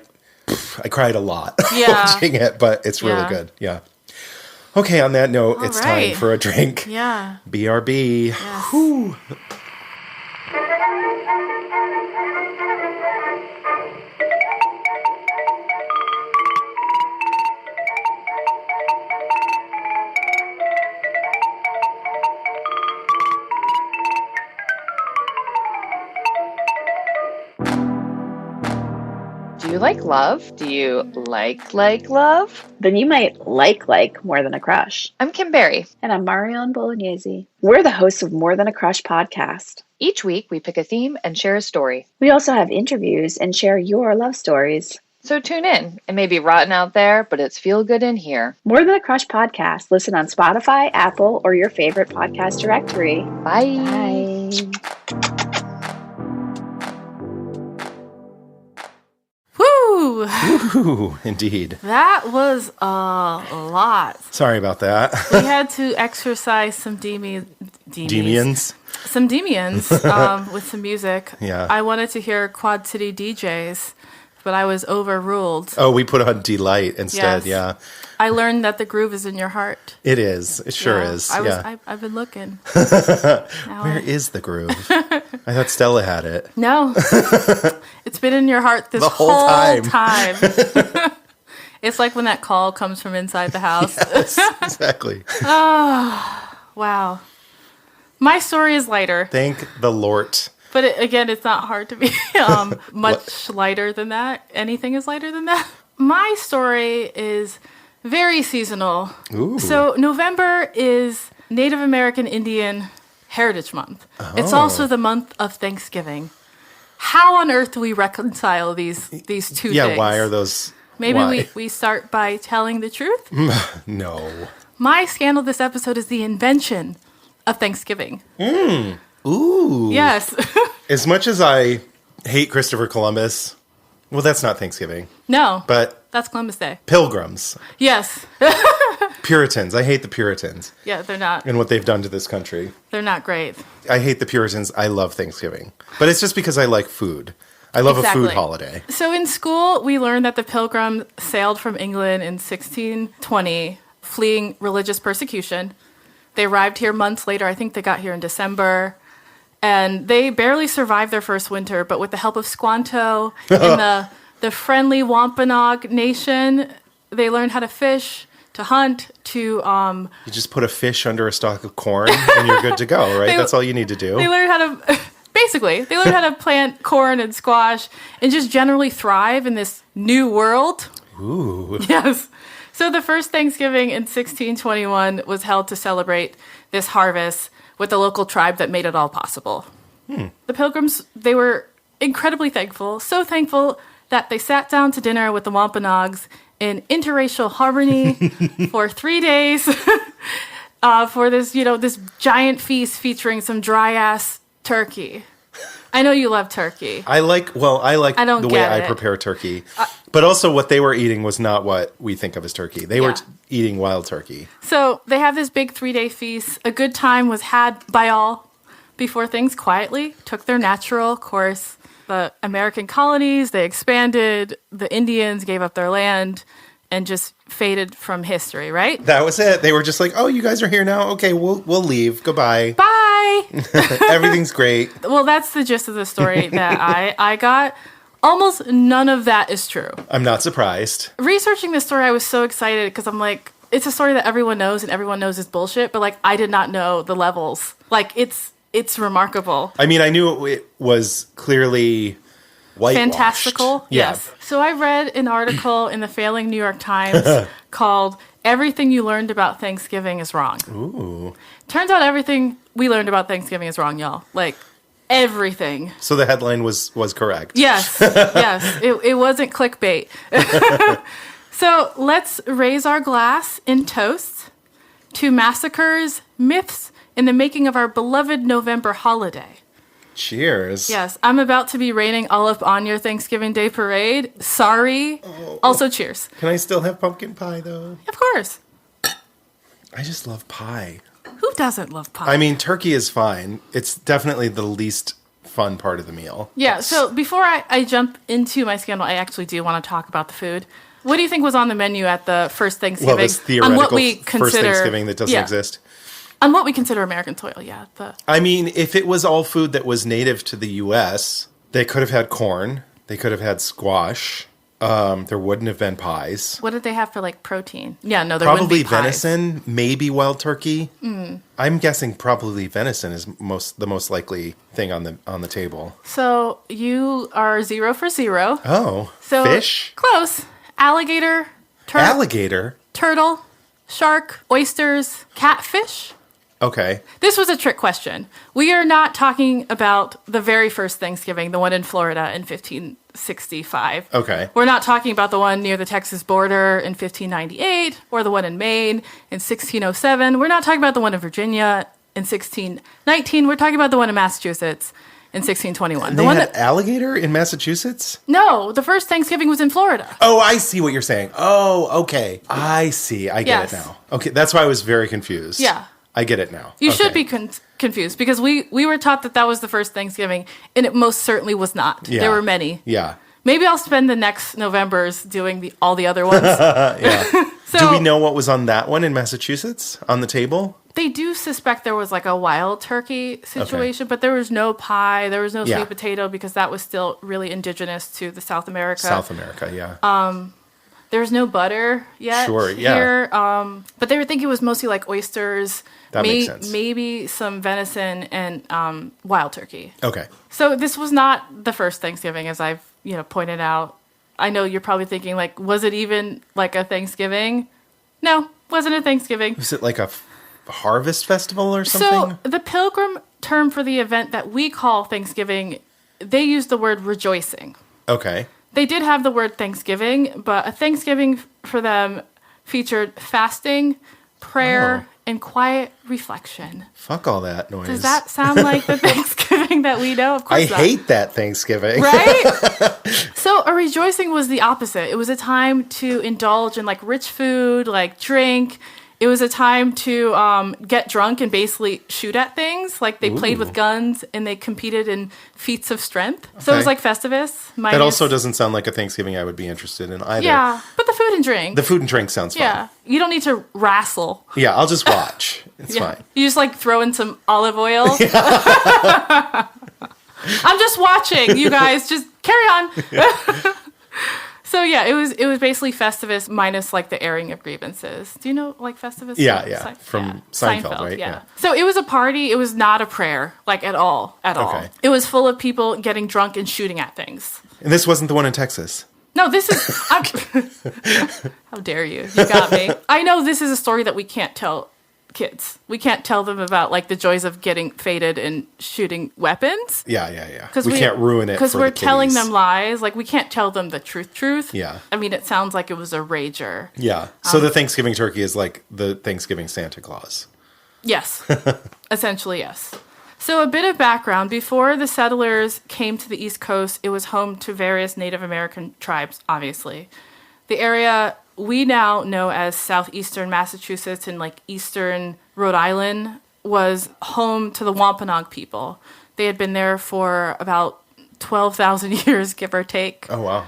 cried a lot watching it, but it's really good. Yeah. Okay, on that note, it's time for a drink. Yeah. BRB. Yes. Whew. like love? Do you like love? Then you might like More Than a Crush. I'm Kim Berry. And I'm Marion Bolognese. We're the hosts of More Than a Crush podcast. Each week, we pick a theme and share a story. We also have interviews and share your love stories. So tune in. It may be rotten out there, but it's feel good in here. More Than a Crush podcast. Listen on Spotify, Apple, or your favorite podcast directory. Bye. Bye. Woo! Ooh, indeed. That was a lot. Sorry about that. We had to exercise some Demians? Some Demians with some music. Yeah. I wanted to hear Quad City DJs, but I was overruled. Oh, we put on Delight instead, yeah. I learned that the groove is in your heart. It is. It sure is. I've been looking. Where is the groove? I thought Stella had it. No. It's been in your heart this the whole time. It's like when that call comes from inside the house. Yes, exactly. Oh, wow. My story is lighter. Thank the Lord. But again, it's not hard to be much lighter than that. Anything is lighter than that. My story is very seasonal. Ooh. So November is Native American Indian Heritage Month. Oh. It's also the month of Thanksgiving. How on earth do we reconcile these two things? Yeah, why are those... Maybe we start by telling the truth? No. My scandal this episode is the invention of Thanksgiving. Ooh. Yes. As much as I hate Christopher Columbus, well, that's not Thanksgiving. No. But that's Columbus Day. Pilgrims. Yes. Puritans. I hate the Puritans. Yeah, they're not. And what they've done to this country. They're not great. I hate the Puritans. I love Thanksgiving. But it's just because I like food. I love a food holiday. So in school, we learned that the Pilgrims sailed from England in 1620, fleeing religious persecution. They arrived here months later. I think they got here in December. And they barely survived their first winter, but with the help of Squanto and the friendly Wampanoag Nation, they learned how to fish, to hunt, to... You just put a fish under a stalk of corn and you're good to go, right? That's all you need to do. They learned how to... Basically, they learned how to plant corn and squash and just generally thrive in this new world. Ooh. Yes. So the first Thanksgiving in 1621 was held to celebrate this harvest with the local tribe that made it all possible. The Pilgrims, they were incredibly thankful, so thankful that they sat down to dinner with the Wampanoags in interracial harmony for 3 days for this, this giant feast featuring some dry-ass turkey. I know you love turkey. I like the way I prepare turkey. But also what they were eating was not what we think of as turkey. They were eating wild turkey. So they have this big 3-day feast. A good time was had by all before things quietly took their natural course. The American colonies, they expanded. The Indians gave up their land and just faded from history, right? That was it. They were just like, oh, you guys are here now? Okay, we'll leave. Goodbye. Bye. Everything's great. Well, that's the gist of the story that I got. Almost none of that is true. I'm not surprised. Researching this story, I was so excited because I'm like, it's a story that everyone knows and everyone knows is bullshit, but I did not know the levels. It's remarkable. I mean, I knew it was clearly whitewashed. Fantastical. Yeah. Yes. So I read an article in the failing New York Times called Everything You Learned About Thanksgiving is Wrong. Ooh. Turns out everything we learned about Thanksgiving is wrong, y'all. Everything. So the headline was correct. Yes. Yes. It wasn't clickbait. So let's raise our glass in toast to massacres, myths, and the making of our beloved November holiday. Cheers. Yes, I'm about to be raining all up on your Thanksgiving Day parade. Sorry. Also, cheers. Can I still have pumpkin pie, though? Of course. I just love pie. Who doesn't love pie? I mean, turkey is fine. It's definitely the least fun part of the meal. Yeah, so before I jump into my scandal, I actually do want to talk about the food. What do you think was on the menu at the first Thanksgiving? Well, this theoretical on what we consider, first Thanksgiving that doesn't exist. On what we consider American soil, yeah. I mean, if it was all food that was native to the U.S., they could have had corn. They could have had squash. There wouldn't have been pies. What did they have for like protein? Yeah, no, there wouldn't Probably be pies. venison, maybe wild turkey. I'm guessing probably venison is the most likely thing on the table. So you are 0 for 0. Oh, So fish? close. Alligator, Alligator? turtle, shark, oysters, catfish. Okay. This was a trick question. We are not talking about the very first Thanksgiving, the one in Florida in 1565. Okay. We're not talking about the one near the Texas border in 1598 or the one in Maine in 1607. We're not talking about the one in Virginia in 1619. We're talking about the one in Massachusetts in 1621. They had alligator in Massachusetts? No, the first Thanksgiving was in Florida. Oh, I see what you're saying. Oh, okay. I see. I get Yes. it now. Okay, that's why I was very confused. Yeah. I get it now. You should be confused because we were taught that was the first Thanksgiving, and it most certainly was not. Yeah. There were many. Yeah. Maybe I'll spend the next Novembers doing all the other ones. Yeah. So, do we know what was on that one in Massachusetts on the table? They do suspect there was like a wild turkey situation, but there was no pie, there was no sweet potato because that was still really indigenous to the South America. South America, yeah. There's no butter yet here. But they were thinking it was mostly like oysters. That makes sense. Maybe some venison and wild turkey. Okay. So this was not the first Thanksgiving, as I've pointed out. I know you're probably thinking, like, was it even like a Thanksgiving? No, wasn't a Thanksgiving. Was it like a harvest festival or something? So the Pilgrim term for the event that we call Thanksgiving, they use the word rejoicing. Okay. They did have the word Thanksgiving, but a Thanksgiving for them featured fasting, prayer, and quiet reflection. Fuck all that noise. Does that sound like the Thanksgiving that we know? Of course not. I hate that Thanksgiving. Right? So a rejoicing was the opposite. It was a time to indulge in like rich food, like drink. It was a time to get drunk and basically shoot at things. Like they played with guns and they competed in feats of strength. So it was like Festivus. That also doesn't sound like a Thanksgiving I would be interested in either. Yeah, but the food and drink. The food and drink sounds fun. Yeah, you don't need to wrestle. Yeah, I'll just watch. It's fine. You just like throw in some olive oil. I'm just watching. You guys just carry on. So yeah, it was basically Festivus minus like the airing of grievances. Do you know like Festivus? Yeah. From Seinfeld, right? Yeah. So it was a party. It was not a prayer, like at all. Okay. It was full of people getting drunk and shooting at things. And this wasn't the one in Texas. No, this is. How dare you? You got me. I know this is a story that we can't tell kids. We can't tell them about like the joys of getting faded and shooting weapons. Yeah. We can't ruin it because for we're the telling kiddies. them lies. Like we can't tell them the truth. Yeah. I mean, it sounds like it was a rager. Yeah. So the Thanksgiving turkey is like the Thanksgiving Santa Claus. Yes. Essentially, yes. So a bit of background. Before the settlers came to the East Coast, it was home to various Native American tribes, obviously. The area we now know as southeastern Massachusetts and like eastern Rhode Island was home to the Wampanoag people. They had been there for about 12,000 years, give or take. Oh, wow.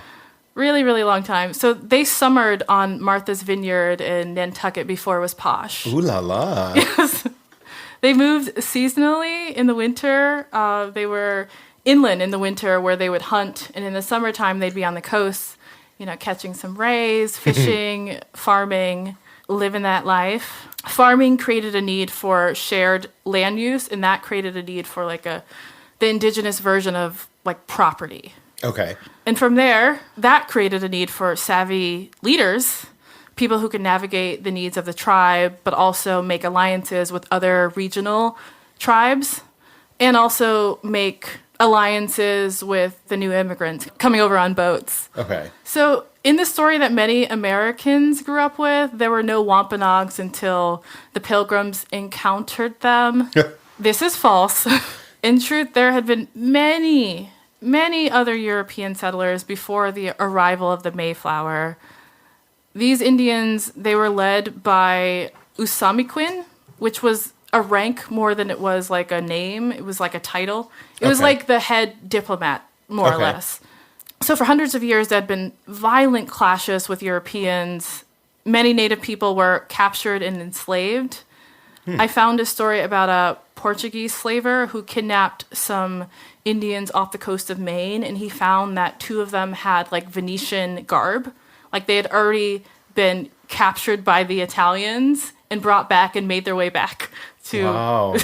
Really, really long time. So they summered on Martha's Vineyard in Nantucket before it was posh. Ooh la la. Yes. They moved seasonally in the winter. They were inland in the winter where they would hunt. And in the summertime, they'd be on the coast, catching some rays, fishing, farming, living that life. Farming created a need for shared land use, and that created a need for like the indigenous version of like property. Okay. And from there, that created a need for savvy leaders, people who could navigate the needs of the tribe, but also make alliances with other regional tribes, and also make alliances with the new immigrants coming over on boats. Okay. So in the story that many Americans grew up with, there were no Wampanoags until the Pilgrims encountered them. This is false. In truth, there had been many other European settlers before the arrival of the Mayflower. These Indians, they were led by Usamiquin, which was a rank more than it was like a name. It was like a title. It was like the head diplomat, more or less. So for hundreds of years, there had been violent clashes with Europeans. Many native people were captured and enslaved. I found a story about a Portuguese slaver who kidnapped some Indians off the coast of Maine, and he found that 2 of them had like Venetian garb. Like they had already been captured by the Italians and brought back and made their way back to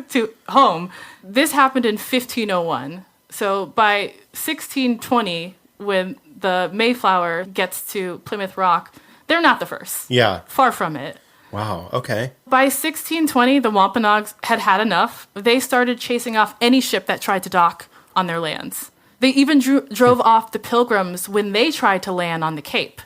to home. This happened in 1501. So by 1620, when the Mayflower gets to Plymouth Rock, they're not the first. Yeah. Far from it. Wow. Okay. By 1620, the Wampanoags had had enough. They started chasing off any ship that tried to dock on their lands. They even drove off the Pilgrims when they tried to land on the Cape.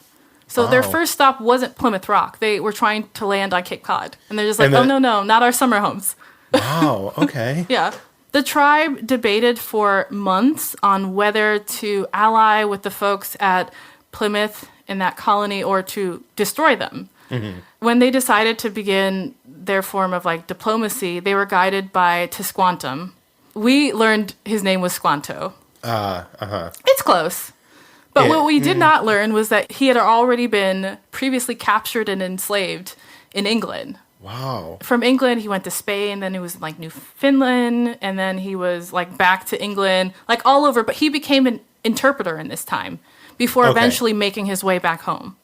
So their first stop wasn't Plymouth Rock. They were trying to land on Cape Cod. And they're just like, oh, no, not our summer homes. Wow. Okay. Yeah. The tribe debated for months on whether to ally with the folks at Plymouth in that colony or to destroy them. Mm-hmm. When they decided to begin their form of like diplomacy, they were guided by Tisquantum. We learned his name was Squanto. It's close. But what we did not learn was that he had already been previously captured and enslaved in England. Wow. From England, he went to Spain, then he was like Newfoundland, and then he was like back to England, like all over. But he became an interpreter in this time before eventually making his way back home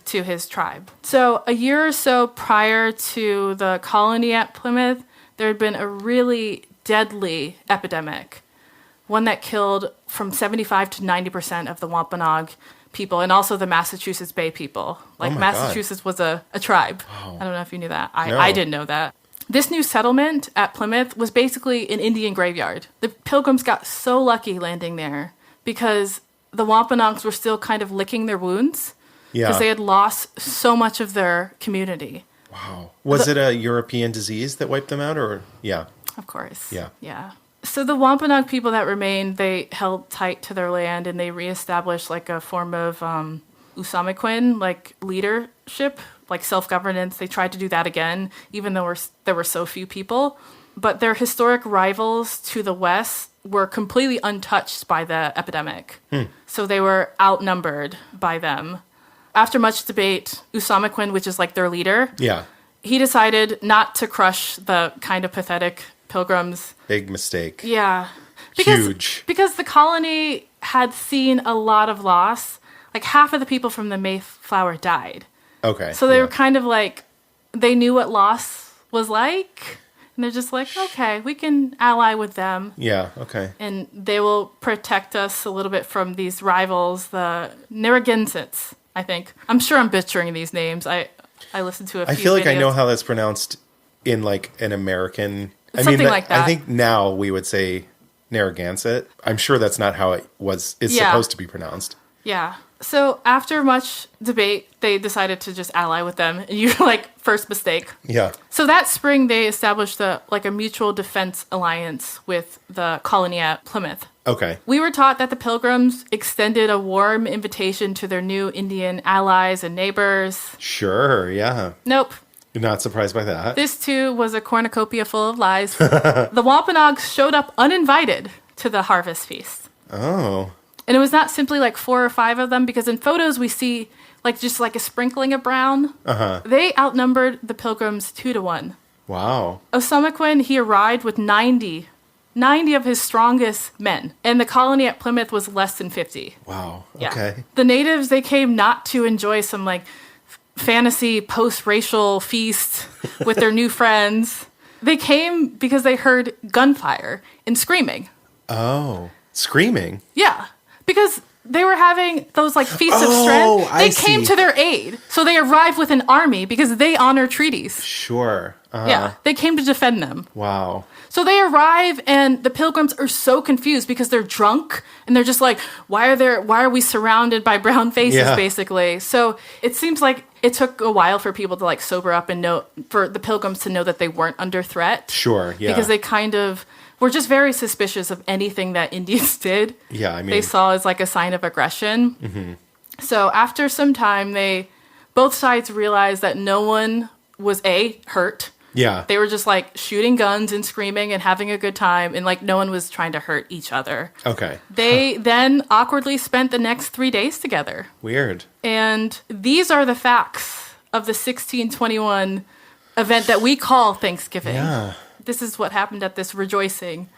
to his tribe. So a year or so prior to the colony at Plymouth, there had been a really deadly epidemic, one that killed from 75 to 90% of the Wampanoag people and also the Massachusetts Bay people. Like Massachusetts was a tribe. Wow. I don't know if you knew that. I didn't know that. This new settlement at Plymouth was basically an Indian graveyard. The Pilgrims got so lucky landing there because the Wampanoags were still kind of licking their wounds because they had lost so much of their community. Wow. Was it a European disease that wiped them out or? Yeah. Of course. Yeah. Yeah. So the Wampanoag people that remained, they held tight to their land and they reestablished like a form of Usamequin, like leadership, like self-governance. They tried to do that again, even though there were so few people. But their historic rivals to the west were completely untouched by the epidemic. So they were outnumbered by them. After much debate, Usamequin, which is like their leader, he decided not to crush the kind of pathetic Pilgrims. Big mistake. Yeah. Huge. Because the colony had seen a lot of loss. Like half of the people from the Mayflower died. Okay. So they were kind of like, they knew what loss was like. And they're just like, okay, we can ally with them. Yeah, okay. And they will protect us a little bit from these rivals, the Narragansetts, I think. I'm sure I'm butchering these names. I listened to a few I feel like videos. I know how that's pronounced in like an American... Something like that. I think now we would say Narragansett. I'm sure that's not how is supposed to be pronounced. Yeah. So after much debate, they decided to just ally with them. And you're like, first mistake. Yeah. So that spring, they established a mutual defense alliance with the colony at Plymouth. Okay. We were taught that the Pilgrims extended a warm invitation to their new Indian allies and neighbors. Sure, yeah. Nope. You're not surprised by that. This, too, was a cornucopia full of lies. The Wampanoags showed up uninvited to the harvest feast. Oh. And it was not simply like 4 or 5 of them, because in photos we see like just like a sprinkling of brown. They outnumbered the Pilgrims 2-1. Wow. Usamequin, he arrived with 90 of his strongest men. And the colony at Plymouth was less than 50. Wow. Yeah. Okay. The natives, they came not to enjoy some like fantasy post-racial feast with their new friends. They came because they heard gunfire and screaming. Oh, screaming? Yeah, because they were having those like feasts of strength. They came to their aid. So they arrived with an army because they honor treaties. Sure. Yeah, they came to defend them. Wow. So they arrive and the Pilgrims are so confused because they're drunk and they're just like, why are we surrounded by brown faces, basically? So it seems like it took a while for people to like sober up and for the Pilgrims to know that they weren't under threat. Sure, yeah. Because they kind of were just very suspicious of anything that Indians did. Yeah, I mean, they saw as like a sign of aggression. So after some time, both sides realized that no one was hurt. Yeah. They were just like shooting guns and screaming and having a good time, and like no one was trying to hurt each other. Okay. They then awkwardly spent the next 3 days together. Weird. And these are the facts of the 1621 event that we call Thanksgiving. Yeah. This is what happened at this rejoicing.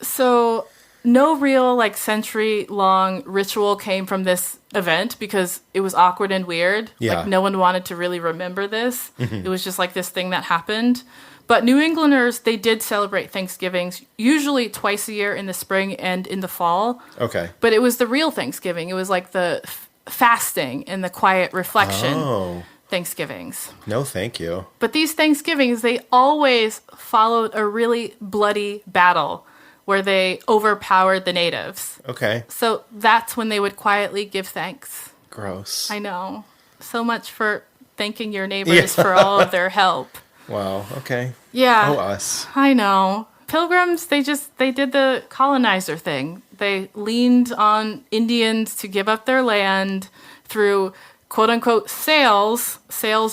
So no real like century-long ritual came from this event because it was awkward and weird. Yeah. Like no one wanted to really remember this. It was just like this thing that happened. But New Englanders, they did celebrate Thanksgivings usually twice a year in the spring and in the fall. Okay. But it was the real Thanksgiving. It was like the fasting and the quiet reflection Thanksgivings. No, thank you. But these Thanksgivings, they always followed a really bloody battle where they overpowered the natives. Okay. So that's when they would quietly give thanks. Gross. I know. So much for thanking your neighbors for all of their help. Wow. Okay. Yeah. Oh, us. I know. Pilgrims, they did the colonizer thing. They leaned on Indians to give up their land through quote unquote sales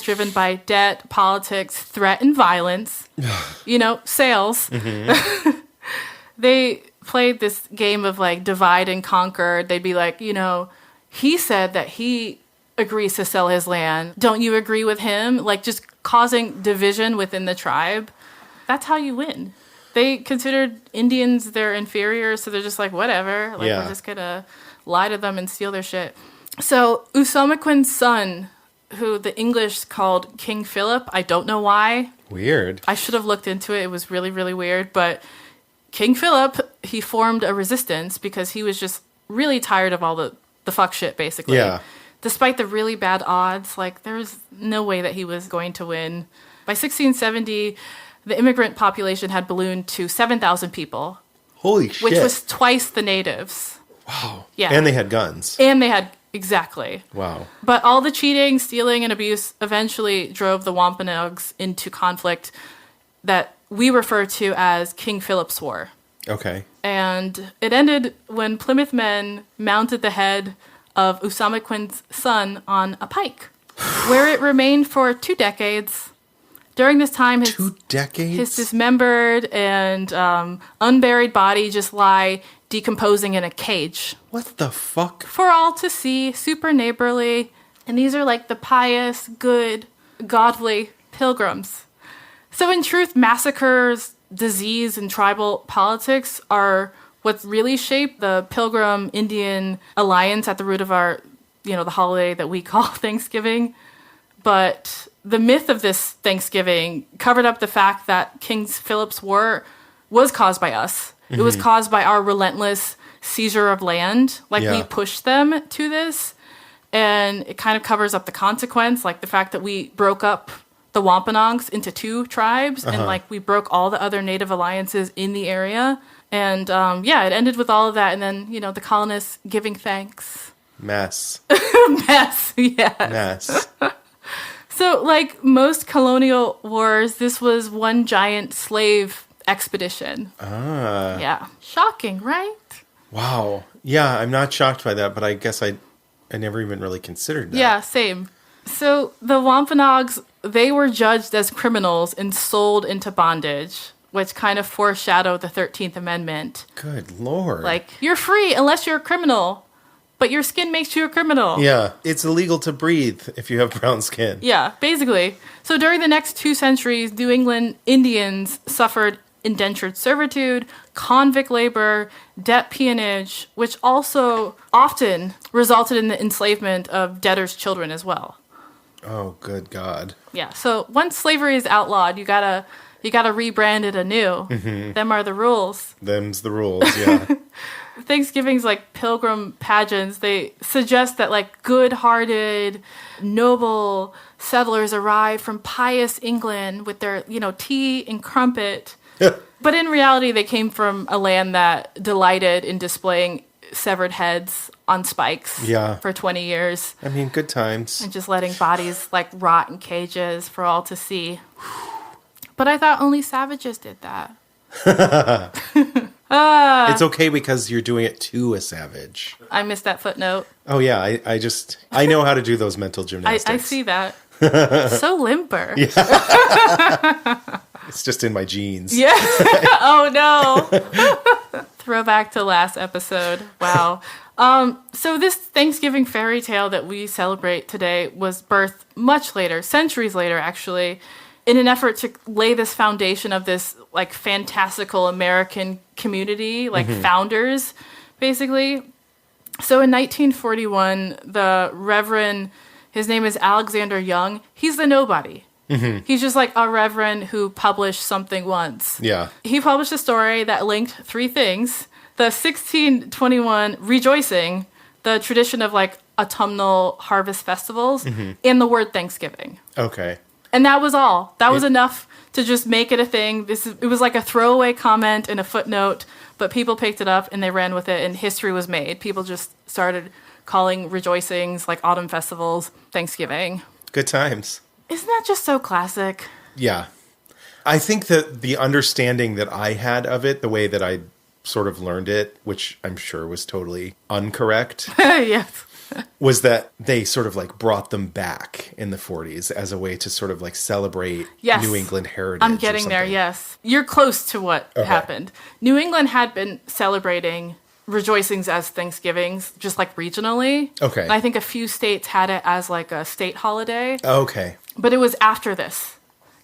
driven by debt, politics, threat, and violence. Sales. Mm-hmm. They played this game of like divide and conquer. They'd be like, he said that he agrees to sell his land. Don't you agree with him? Like just causing division within the tribe. That's how you win. They considered Indians their inferiors, so they're just like, whatever. Like, we're just going to lie to them and steal their shit. So Usamakwen's son, who the English called King Philip, I don't know why. Weird. I should have looked into it. It was really, really weird. But King Philip, he formed a resistance because he was just really tired of all the fuck shit, basically. Yeah. Despite the really bad odds, like, there's no way that he was going to win. By 1670, the immigrant population had ballooned to 7,000 people. Holy shit. Which was twice the natives. Wow. Yeah. And they had guns. Exactly. Wow. But all the cheating, stealing, and abuse eventually drove the Wampanoags into conflict that we refer to as King Philip's War. Okay. And it ended when Plymouth men mounted the head of Usamakwen's son on a pike, where it remained for 2 decades. During this time, his dismembered and unburied body just lie decomposing in a cage. What the fuck? For all to see, super neighborly. And these are like the pious, good, godly pilgrims. So in truth, massacres, disease, and tribal politics are what really shaped the Pilgrim-Indian alliance at the root of our, the holiday that we call Thanksgiving. But the myth of this Thanksgiving covered up the fact that King Philip's War was caused by us. Mm-hmm. It was caused by our relentless seizure of land. We pushed them to this. And it kind of covers up the consequence, like the fact that we broke up the Wampanoags into 2 tribes. And we broke all the other native alliances in the area. And it ended with all of that. And then, the colonists giving thanks. Mess. Mess, yeah. Mess. So, like most colonial wars, this was one giant slave expedition. Ah. Yeah. Shocking, right? Wow. Yeah, I'm not shocked by that, but I guess I never even really considered that. Yeah, same. So, the Wampanoags, they were judged as criminals and sold into bondage, which kind of foreshadowed the 13th Amendment. Good Lord. Like, you're free unless you're a criminal. But your skin makes you a criminal. Yeah, it's illegal to breathe if you have brown skin. Yeah, basically. So during the next 2 centuries, New England Indians suffered indentured servitude, convict labor, debt peonage, which also often resulted in the enslavement of debtors' children as well. Oh, good God. Yeah, so once slavery is outlawed, you gotta rebrand it anew. Mm-hmm. Them are the rules. Them's the rules, yeah. Thanksgiving's like pilgrim pageants. They suggest that like good-hearted, noble settlers arrived from pious England with their, tea and crumpet. But in reality, they came from a land that delighted in displaying severed heads on spikes for 20 years. I mean, good times. And just letting bodies like rot in cages for all to see. But I thought only savages did that. It's okay because you're doing it to a savage. I missed that footnote. Oh, yeah. I know how to do do those mental gymnastics. I see that. So limber. Yeah. It's just in my genes. Yeah. Oh, no. Throwback to last episode. Wow. So this Thanksgiving fairy tale that we celebrate today was birthed much later, centuries later, actually. in an effort to lay this foundation of this like fantastical American community, like founders, basically. So in 1941, the Reverend, his name is Alexander Young, he's the nobody. He's just like a reverend who published something once. Yeah. He published a story that linked three things. The 1621 rejoicing, the tradition of like autumnal harvest festivals, and the word Thanksgiving. Okay. And that was all. That was enough to just make it a thing. It was like a throwaway comment and a footnote, but people picked it up and they ran with it, and history was made. People just started calling rejoicings, like autumn festivals, Thanksgiving. Good times. Isn't that just so classic? Yeah. I think that the understanding that I had of it, the way that I sort of learned it, which I'm sure was totally incorrect, Yes. was that they sort of like brought them back in the 40s as a way to sort of like celebrate New England heritage. I'm getting there, yes. You're close to what happened. New England had been celebrating rejoicings as Thanksgivings, just like regionally. Okay. And I think a few states had it as like a state holiday. Okay. But it was after this,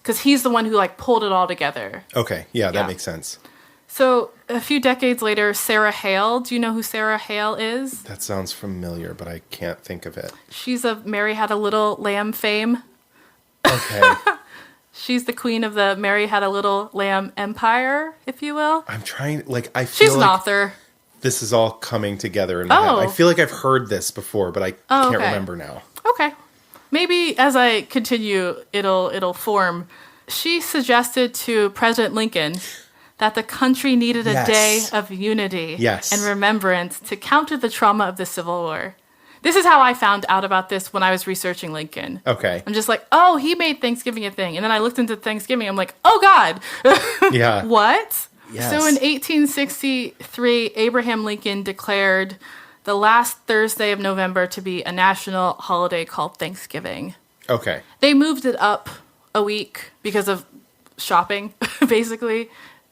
because he's the one who like pulled it all together. Okay. Yeah, that makes sense. So a few decades later, Sarah Hale. Do you know who Sarah Hale is? That sounds familiar, but I can't think of it. She's of Mary Had a Little Lamb fame. Okay. She's the queen of the Mary Had a Little Lamb empire, if you will. I'm trying, like, I feel She's an author. This is all coming together in my head. I feel like I've heard this before, but I can't remember now. Okay. Maybe as I continue, it'll form. She suggested to President Lincoln that the country needed a day of unity and remembrance to counter the trauma of the Civil War. This is how I found out about this when I was researching Lincoln. Okay. I'm just like, oh, he made Thanksgiving a thing. And then I looked into Thanksgiving. I'm like, oh, God. Yeah. What? Yes. So in 1863, Abraham Lincoln declared the last Thursday of November to be a national holiday called Thanksgiving. Okay. They moved it up a week because of shopping, basically.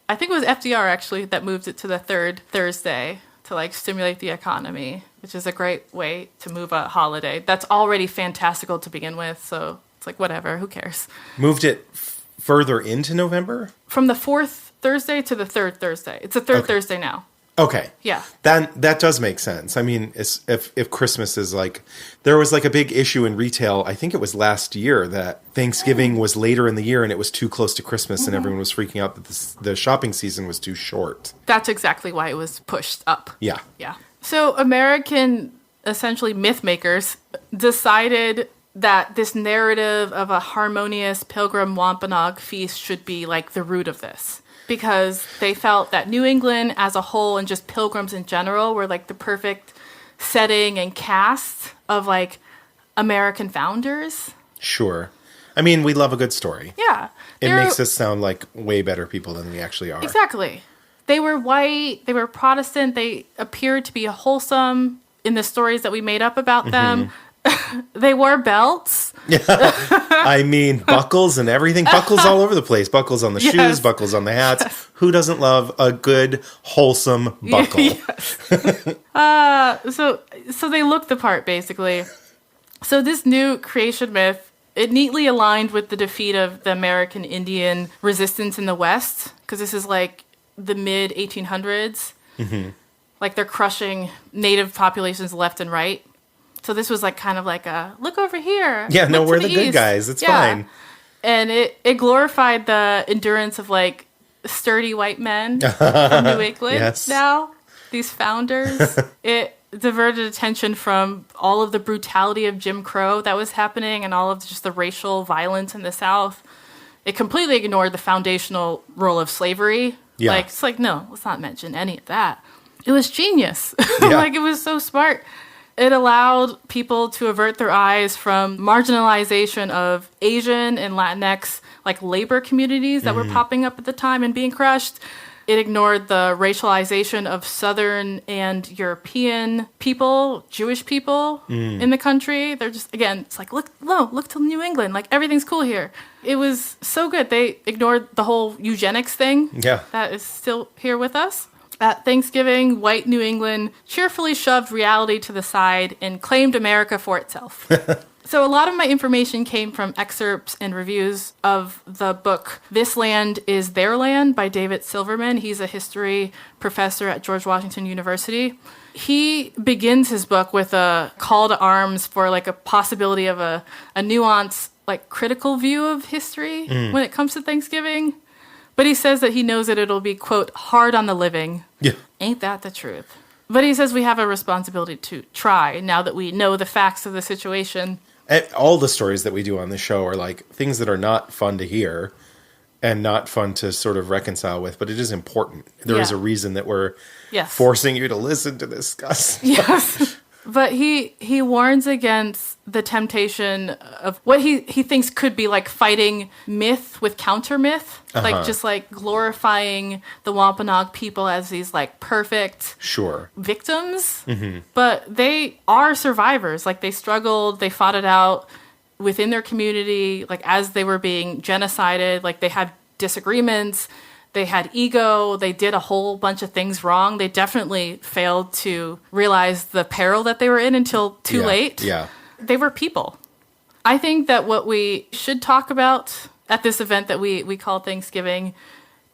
I think it was FDR, actually, that moved it to the third Thursday to, like, stimulate the economy, which is a great way to move a holiday. That's already fantastical to begin with, so it's like, whatever, who cares? Moved it further into November? From the fourth Thursday to the third Thursday. It's the third Thursday now. Okay. Yeah. That does make sense. I mean, if Christmas is like, there was like a big issue in retail, I think it was last year, that Thanksgiving was later in the year and it was too close to Christmas and everyone was freaking out that the shopping season was too short. That's exactly why it was pushed up. Yeah. Yeah. So American, essentially myth makers, decided that this narrative of a harmonious Pilgrim Wampanoag feast should be like the root of this. Because they felt that New England as a whole and just pilgrims in general were like the perfect setting and cast of like American founders. Sure. I mean, we love a good story. Yeah. It makes us sound like way better people than we actually are. Exactly. They were white, they were Protestant, they appeared to be wholesome in the stories that we made up about them. They wore belts. Yeah. I mean, buckles and everything. Buckles all over the place. Buckles on the shoes, buckles on the hats. Yes. Who doesn't love a good, wholesome buckle? Yes. So they looked the part, basically. So this new creation myth, it neatly aligned with the defeat of the American Indian resistance in the West, because this is like the mid-1800s. Like they're crushing native populations left and right. So this was like kind of like a, look over here. Yeah, no, we're the good guys. It's fine. And it glorified the endurance of like sturdy white men from New England now, these founders. It diverted attention from all of the brutality of Jim Crow that was happening and all of just the racial violence in the South. It completely ignored the foundational role of slavery. Yeah. Like, it's like, no, let's not mention any of that. It was genius. Like, it was so smart. It allowed people to avert their eyes from marginalization of Asian and Latinx like labor communities that were popping up at the time and being crushed. It ignored the racialization of Southern and European people, Jewish people in the country. They're just, again, it's like, look to New England. Like, everything's cool here. It was so good. They ignored the whole eugenics thing that is still here with us. At Thanksgiving, white New England cheerfully shoved reality to the side and claimed America for itself. So a lot of my information came from excerpts and reviews of the book This Land is Their Land by David Silverman. He's a history professor at George Washington University. He begins his book with a call to arms for like a possibility of a nuanced, like critical view of history when it comes to Thanksgiving. But he says that he knows that it'll be, quote, hard on the living. Yeah. Ain't that the truth? But he says we have a responsibility to try now that we know the facts of the situation. All the stories that we do on the show are like things that are not fun to hear and not fun to sort of reconcile with, but it is important. There is a reason that we're forcing you to listen to this, Gus. Yes. But he warns against the temptation of what he thinks could be like fighting myth with counter myth. Like just like glorifying the Wampanoag people as these like perfect victims. But they are survivors. Like they struggled, they fought it out within their community, like as they were being genocided, like they had disagreements. They had ego. They did a whole bunch of things wrong. They definitely failed to realize the peril that they were in until too late. Yeah. They were people. I think that what we should talk about at this event that we call Thanksgiving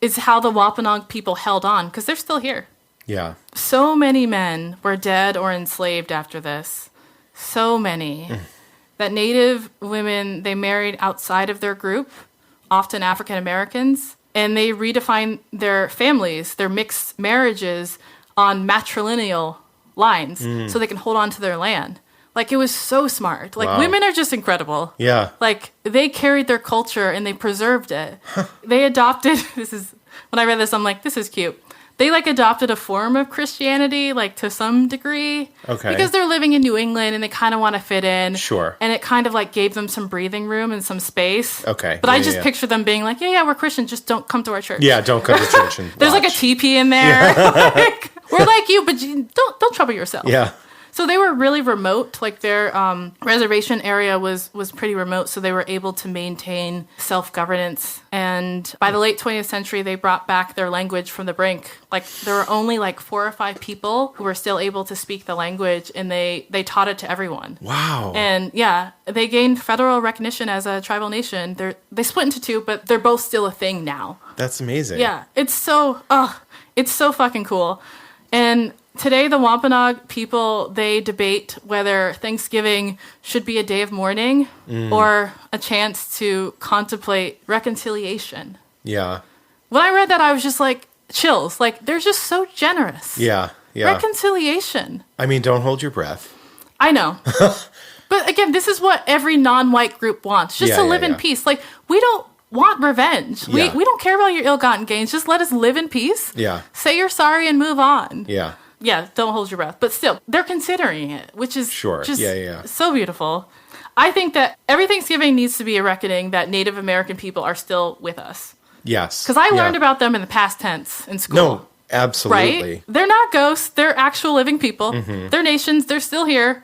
is how the Wampanoag people held on, because they're still here. Yeah. So many men were dead or enslaved after this. So many. That Native women, they married outside of their group, often African Americans. And they redefine their families, their mixed marriages on matrilineal lines so they can hold on to their land. Like, it was so smart. Like, women are just incredible. Yeah. Like, they carried their culture and they preserved it. They adopted, when I read this, I'm like, this is cute. They, like, adopted a form of Christianity, like, to some degree. Okay. Because they're living in New England and they kind of want to fit in. Sure. And it kind of, like, gave them some breathing room and some space. Okay. But I just picture them being like, yeah, we're Christian, just don't come to our church. Yeah, don't come to church and There's, like, a teepee in there. Like, we're like you, but don't trouble yourself. Yeah. So they were really remote. Like their reservation area was pretty remote, so they were able to maintain self-governance. And by the late 20th century, they brought back their language from the brink. Like there were only like 4 or 5 people who were still able to speak the language, and they taught it to everyone. Wow. And yeah, they gained federal recognition as a tribal nation. They split into 2, but they're both still a thing now. That's amazing. Yeah, it's so fucking cool. And today, the Wampanoag people, they debate whether Thanksgiving should be a day of mourning or a chance to contemplate reconciliation. Yeah. When I read that, I was just like, chills. Like, they're just so generous. Yeah, yeah. Reconciliation. I mean, don't hold your breath. I know. But again, this is what every non-white group wants, just to live in peace. Like, we don't want revenge. Yeah. We don't care about your ill-gotten gains. Just let us live in peace. Yeah. Say you're sorry and move on. Yeah. Yeah, don't hold your breath. But still, they're considering it, which is just so beautiful. I think that every Thanksgiving needs to be a reckoning that Native American people are still with us. Yes. Because I learned about them in the past tense in school. No, absolutely. Right? They're not ghosts. They're actual living people. They're nations. They're still here,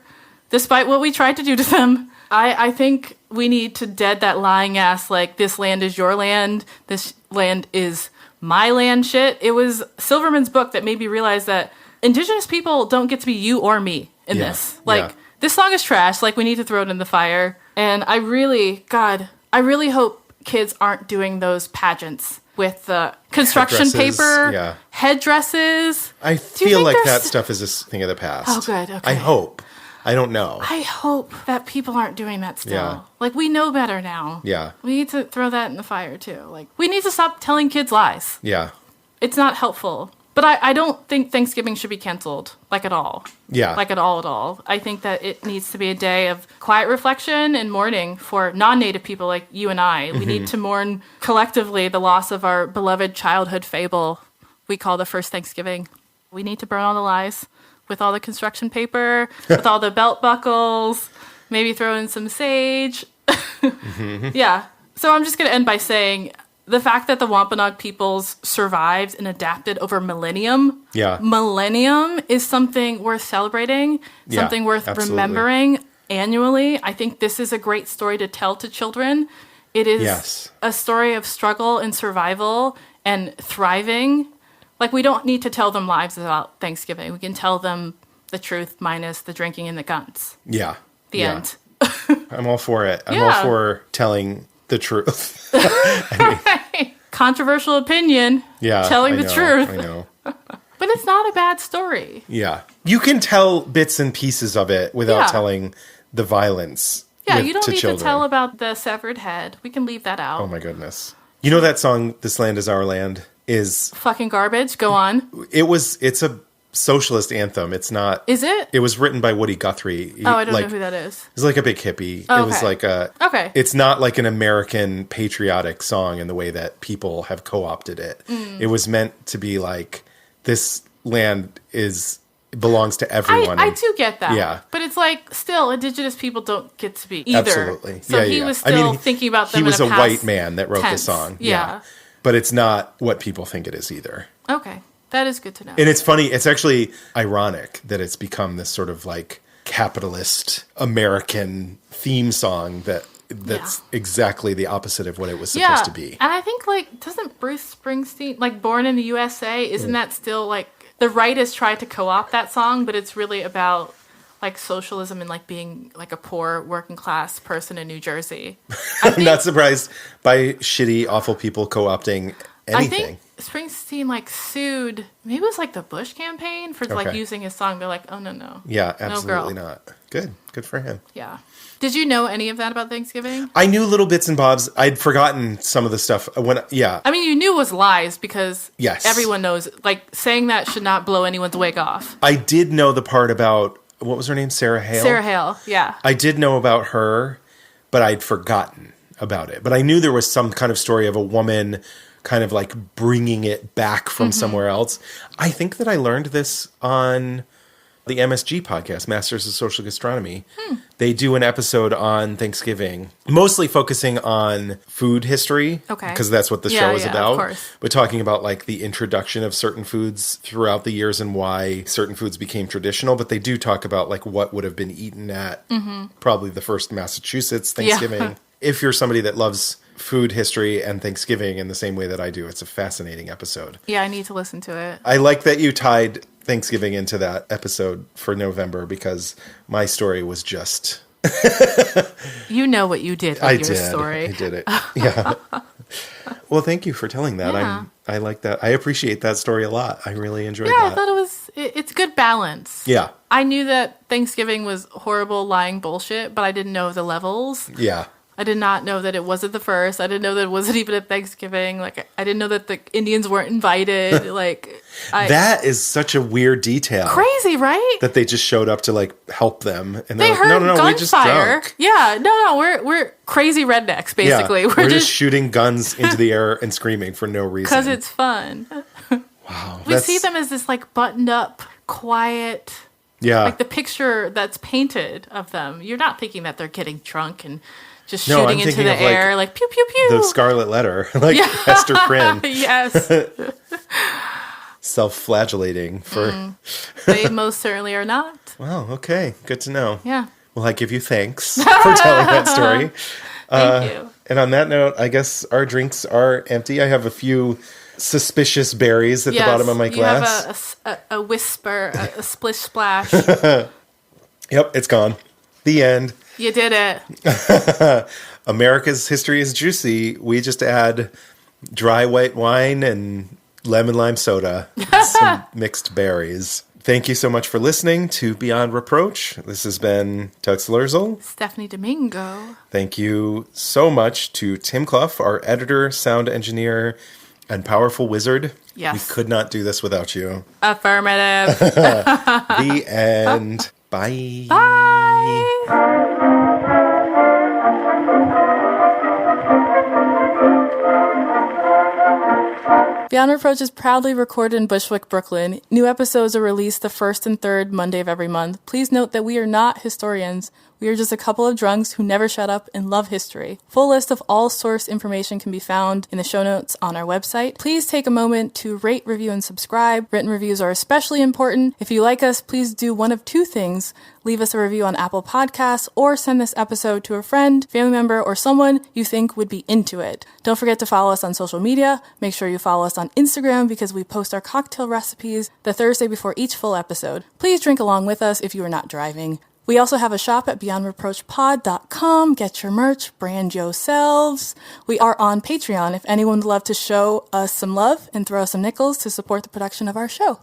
despite what we tried to do to them. I think we need to dead that lying ass, like, this land is your land, this land is my land shit. It was Silverman's book that made me realize that Indigenous people don't get to be you or me in this. Like, this song is trash. Like, we need to throw it in the fire. And I really hope kids aren't doing those pageants with the construction paper, headdresses. I feel like that stuff is a thing of the past. Oh, good. Okay. I hope. I don't know. I hope that people aren't doing that still. Yeah. Like, we know better now. Yeah. We need to throw that in the fire, too. Like, we need to stop telling kids lies. Yeah. It's not helpful. But I don't think Thanksgiving should be canceled, like, at all. Yeah. Like, at all. I think that it needs to be a day of quiet reflection and mourning for non-Native people like you and I. We need to mourn collectively the loss of our beloved childhood fable we call the first Thanksgiving. We need to burn all the lies with all the construction paper, with all the belt buckles, maybe throw in some sage. Yeah. So I'm just going to end by saying the fact that the Wampanoag peoples survived and adapted over millennium is something worth celebrating, something worth remembering annually. I think this is a great story to tell to children. It is a story of struggle and survival and thriving. Like, we don't need to tell them lies about Thanksgiving. We can tell them the truth minus the drinking and the guns. Yeah. The end. I'm all for it. I'm Yeah. all for telling the truth. Controversial opinion. Yeah. Telling the truth. I know. But it's not a bad story. Yeah. You can tell bits and pieces of it without Yeah. telling the violence. Yeah, you don't to need children. to tell about the severed head. We can leave that out. Oh my goodness. You know that song, This Land Is Our Land, is... Fucking garbage. Go on. It's a socialist anthem. It's not... Is it? It was written by Woody Guthrie. Oh, I don't know who that is. He's like a big hippie. Oh, It was okay. like a... Okay. It's not like an American patriotic song in the way that people have co-opted it. It was meant to be like, this land belongs to everyone. I do get that. Yeah. But it's like, still, indigenous people don't get to be either. Absolutely. So Yeah, he yeah. was still thinking about them He was in a past white man that wrote the tense. song. Yeah. But it's not what people think it is either. Okay. That is good to know. And it's funny. It's actually ironic that it's become this sort of like capitalist American theme song that's exactly the opposite of what it was supposed to be. And I think, like, doesn't Bruce Springsteen, like, Born in the USA, isn't that still, like, the right has tried to co-opt that song, but it's really about, like, socialism and, like, being, like, a poor working class person in New Jersey. I'm not surprised by shitty, awful people co-opting anything. I think Springsteen, like, sued, maybe it was, like, the Bush campaign for, like, Okay. using his song. They're like, oh, no. Yeah, No, absolutely girl. not. Good for him. Yeah. Did you know any of that about Thanksgiving? I knew little bits and bobs. I'd forgotten some of the stuff I mean, you knew it was lies because Yes. everyone knows, like, saying that should not blow anyone's wig off. I did know the part about, what was her name? Sarah Hale? Sarah Hale, yeah. I did know about her, but I'd forgotten about it. But I knew there was some kind of story of a woman kind of like bringing it back from somewhere else. I think that I learned this on the MSG podcast, Masters of Social Gastronomy. They do an episode on Thanksgiving, mostly focusing on food history. Okay. Because that's what the Yeah, show is yeah, about. of course. But talking about like the introduction of certain foods throughout the years and why certain foods became traditional. But they do talk about like what would have been eaten at probably the first Massachusetts Thanksgiving. Yeah. If you're somebody that loves food history and Thanksgiving in the same way that I do, it's a fascinating episode. Yeah, I need to listen to it. I like that you tied Thanksgiving into that episode for November because my story was just... You know what you did with your story. I did it. Yeah. Well, thank you for telling that. Yeah. I like that. I appreciate that story a lot. I really enjoyed Yeah, that. I thought it's good balance. Yeah. I knew that Thanksgiving was horrible, lying bullshit, but I didn't know the levels. Yeah. I did not know that it wasn't the first. I didn't know that it wasn't even at Thanksgiving. Like, I didn't know that the Indians weren't invited. That is such a weird detail. Crazy, right? That they just showed up to like help them, and They they're heard like, no, we just gunfire. drunk. Yeah, no, we're crazy rednecks, basically. Yeah, we're just shooting guns into the air and screaming for no reason because it's fun. Wow, We see them as this like buttoned up, quiet. Yeah, like the picture that's painted of them. You're not thinking that they're getting drunk and just No, shooting I'm into thinking the of, like, air, like pew pew pew. the Scarlet Letter, like Yeah. Hester Prynne. Yes. Self-flagellating for... They most certainly are not. Wow, okay. Good to know. Yeah. Well, I give you thanks for telling that story. Thank you. And on that note, I guess our drinks are empty. I have a few suspicious berries at the bottom of my glass. You have a whisper, a splish splash. Yep, it's gone. The end. You did it. America's history is juicy. We just add dry white wine and lemon lime soda, and some mixed berries. Thank you so much for listening to Beyond Reproach. This has been Tux Lerzel. Stephanie Domingo. Thank you so much to Tim Clough, our editor, sound engineer, and powerful wizard. Yes. We could not do this without you. Affirmative. The end. Bye. Bye. Beyond Reproach is proudly recorded in Bushwick, Brooklyn. New episodes are released the first and third Monday of every month. Please note that we are not historians. We are just a couple of drunks who never shut up and love history. Full list of all source information can be found in the show notes on our website. Please take a moment to rate, review, and subscribe. Written reviews are especially important. If you like us, please do one of two things. Leave us a review on Apple Podcasts or send this episode to a friend, family member, or someone you think would be into it. Don't forget to follow us on social media. Make sure you follow us on Instagram because we post our cocktail recipes the Thursday before each full episode. Please drink along with us if you are not driving. We also have a shop at beyondreproachpod.com. Get your merch, brand yourselves. We are on Patreon if anyone would love to show us some love and throw us some nickels to support the production of our show.